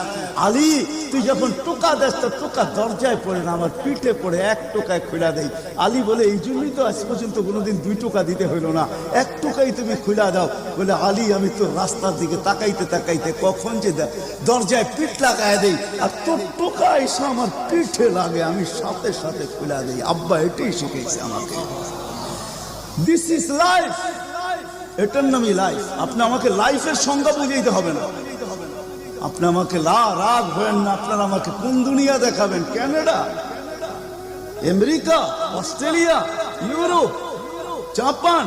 Speaker 1: আলী তুই যখন টোকা দেস তো টোকা দরজায় পড়ে না, আমার পিঠে পড়ে, 1 টোকায় খুলা দেই। আলী বলে এই জন্যই তো আজ পর্যন্ত কোনোদিন 2 টোকা দিতে হইল না, 1 টোকাই তুমি খুলা দাও। বলে আলী আমি তো রাস্তার দিকে তাকাইতে তাকাইতে কখন যে দরজায় পিঠ লাগায় দেই, আর তোর টোকা এসে আমার পিঠে লাগে, আমি সাথে সাথে খুলা দেই। আব্বা এটাই শিখেছে আমাকে। দিস ইজ লাইফ, এটার নামই লাইফ। আপনি আমাকে লাইফের সংজ্ঞা বুঝাইতে হবে না, আপনি আমাকে রাগ হবেন না। আপনারা আমাকে কোন দুনিয়া দেখাবেন? Canada, America, Australia, Europe, Japan,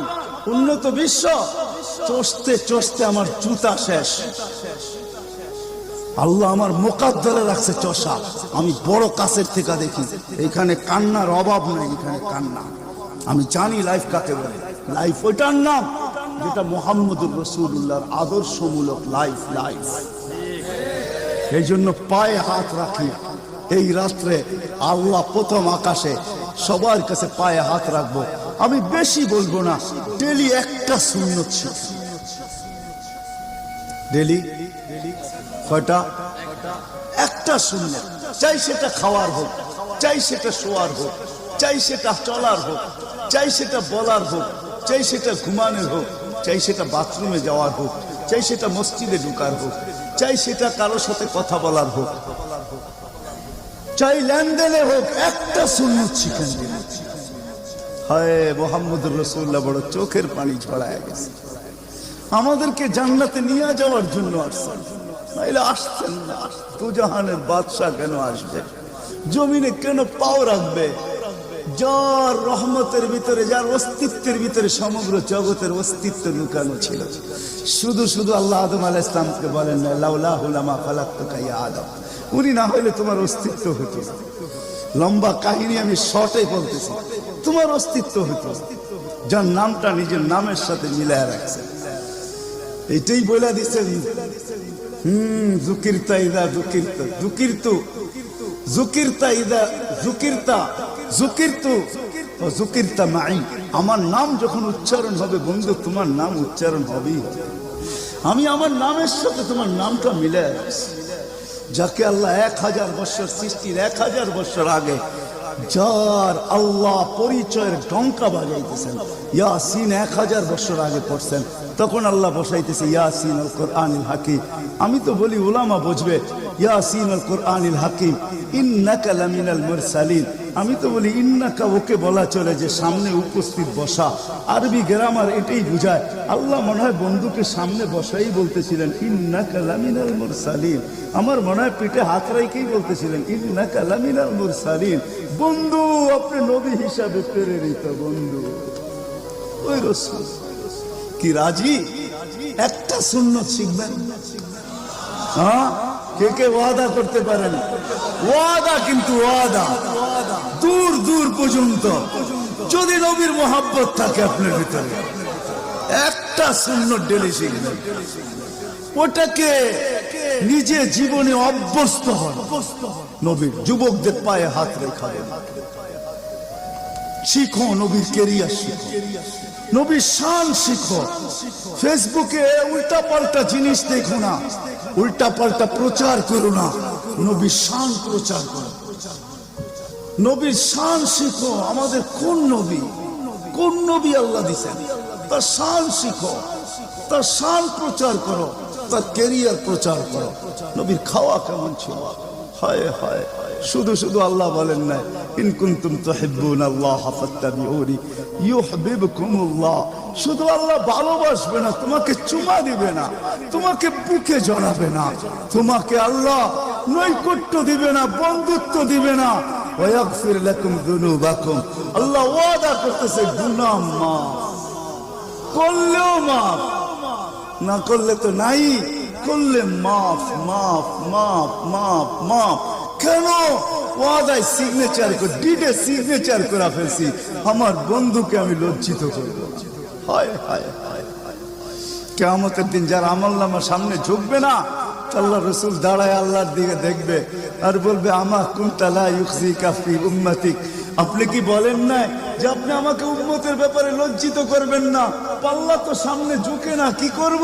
Speaker 1: উন্নত বিশ্ব, চষতে চষতে আমার জুতা শেষ। আল্লাহ আমার মোকাদ্দরে রাখছে চষা। আমি বড় কাছের থেকে দেখি, এখানে কান্নার অভাব নাই, এখানে কান্না। আমি জানি লাইফ কাকে বলে। লাইফ ওইটার নাম যেটা মুহাম্মদুর রাসূলুল্লাহর আদর্শমূলক লাইফ। এই জন্য পায়ে হাত রাখি। এই রাত্রে আল্লাহ প্রথম আকাশে সবার কাছে পায়ে হাত রাখবো। আমি বেশি বলবো না, ডেলি একটা সুন্নত শিখি। ডেলি কয়টা? একটা সুন্নত। চাই সেটা খাওয়ার হোক, চাই সেটা শোয়ার হোক, চাই সেটা চলার হোক, চাই সেটা বলার হোক, চাই সেটা ঘুমানোর হোক, চাই সেটা বাথরুমে যাওয়ার হোক, চাই সেটা মসজিদে ঢুকার হোক, চাই সেটা কারোর সাথে কথা বলার হোক, চাই লেনদেনে হোক, একটা সুন্নত শিখেন। হায় মুহাম্মদুর রাসূলুল্লাহ বড় চোখের পানি ঝরায় গেছে। আমাদেরকে জান্নাতে নিয়ে যাওয়ার জন্য আসছেন, নাইলে আসছেন না। দুজাহানের বাদশা কেন আসবে? জমিনে কেন পাও রাখবে? যার রহমতের ভিতরে, যার অস্তিত্বের ভিতরে সমগ্র জগতের অস্তিত্ব লুকানো ছিল। শুধু শুধু আল্লাহ আদম আলাইহিস সালামকে বলেন না, লাউলাহু লামা খালাকতুকা ইয়া আদম। উনি না হলে তোমার অস্তিত্ব হতো না। লম্বা কাহিনী আমি শর্টে বলতেছি। তোমার অস্তিত্ব হতো, যার নামটা নিজের নামের সাথে মিলায় রাখছে। এটাই বলে দিচ্ছেন, যুকিরতা ইদা যুকিরতা যুকিরতু, যুকিরতা ইদা যুকিরতা যুকিরতু ওয়া যুকিরতা মাই। আমার নাম যখন উচ্চারণ হবে বন্ধু, তোমার নাম উচ্চারণ হবেই হবে। আমি আমার নামের সাথে তোমার নামটা মিলায় রাখছি। যাকে আল্লাহ 1000 বছর সৃষ্টির 1000 বছর আগে যার আল্লাহ পরিচয়ের ডঙ্কা বাজাইতেছেন, ইয়াসিন 1000 বছর আগে পড়ছেন, তখন আল্লাহ বসাইতেছে ইয়াসিন আল কোরআনিল হাকিম। আমি তো বলি উলামা বুঝবে, ইয়াসিন আল কোরআনিল হাকিম ইন্নাকা লামিনাল মুরসালিন। আমি তো বলি ইন্নাকা ওকে বলা চলে যে সামনে উপস্থিত বসা। আরবি গ্রামার এটাই বুঝায়। আল্লাহ মনে হয় বন্ধুকে সামনে বসাই বলতেছিলেন ইন্নাকা লামিনাল মুরসালিন। আমার মনে হয় পিঠে হাত রাইকেই বলতেছিলেন ইন্নাকা লামিনাল মুরসালিন। বন্ধু, আপনি নবী হিসাবে প্রেরিত বন্ধু। ওই রাসূল কি রাজি? একটা সুন্নত শিখবেন। হ্যাঁ, কে কে ওয়াদা করতে পারেন? ওয়াদা, কিন্তু ওয়াদা দূর দূর পর্যন্ত। যদি নবীর মোহাব্বত থাকে আপনার ভিতরে, একটা সুন্নত ডেলি শিখবেন। ওটাকে নিজে জীবনে অভ্যস্ত হন। নবীর যুবকদের পায়ে হাত রেখাবেন। শিখো নবীর কেরিয়ার, শিখো নবীর শান শিখো। ফেসবুকে উল্টা পাল্টা জিনিস দেখো না, উল্টা পাল্টা প্রচার করো না, নবীর শান প্রচার করো। নবীর শান শিখো। আমাদের কোন নবী, কোন নবী আল্লাহ দিয়েছেন, তার শান শিখো, তার শান প্রচার করো, তার কেরিয়ার প্রচার করো। নবীর খাওয়া কেমন ছিল? হায় হায়, শুধু শুধু আল্লাহ বলেন না ইন কুনতুম তুহিব্বুনাল্লাহ ফাত্তাবিউনি ইউহিব্বুকুমুল্লাহ। শুধু আল্লাহ ভালোবাসবে না, তোমাকে চুমা দিবে না, তোমাকে বুকে জড়াবে না, তোমাকে আল্লাহ নৈকট্য দিবে না, বন্ধুত্ব দিবে না। ওয়া ইয়াগফির লাকুম যুনুবাকুম। আল্লাহ ওয়াদা করতেছে গুনাহ মাফ করলেও মাফ, না করলে তো নাই, করলে মাফ মাফ মাফ মাফ মাফ। কেন? ওয়াদায় সিগনেচার করে, ডিডে সিগনেচার করে ফেলছি, আমার বন্ধুকে আমি লজ্জিত করব। হায় হায় হায়, কিয়ামতের দিন যার আমলনামা সামনে ঝুঁকবে না, আল্লাহ রাসূল দাঁড়ায় আল্লাহর দিকে দেখবে আর বলবে আমা কুনতা লা ইউখজিকা ফি উম্মতিক। আপনি কি বলেন না যে আপনি আমাকে উম্মতের ব্যাপারে লজ্জিত করবেন না? পাল্লা তো সামনে ঝুঁকে না, কি করব?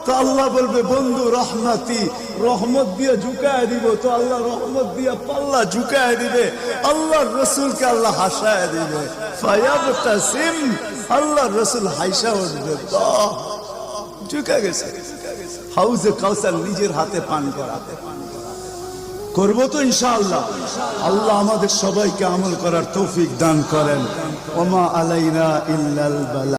Speaker 1: তো আল্লাহ বলবে বন্ধু রহমতি, রহমত দিয়ে ঝুঁকায় দিব। তো আল্লাহ রহমত দিয়ে পাল্লা ঝুঁকায় দিবে, আল্লাহ রসুলকে আল্লাহ হাসায় দিবে। ফায়াবতাসিম, আল্লাহ রসুল হাইসা উঠবে, তো ঝুঁকে গেছে। হাউজে কাউসার নিজের হাতে পান করাতে করবো তো ইনশাআল্লাহ। আল্লাহ আমাদের সবাইকে আমল করার তৌফিক দান করেন। ওমা আলাইনা ইল্লাল বালা।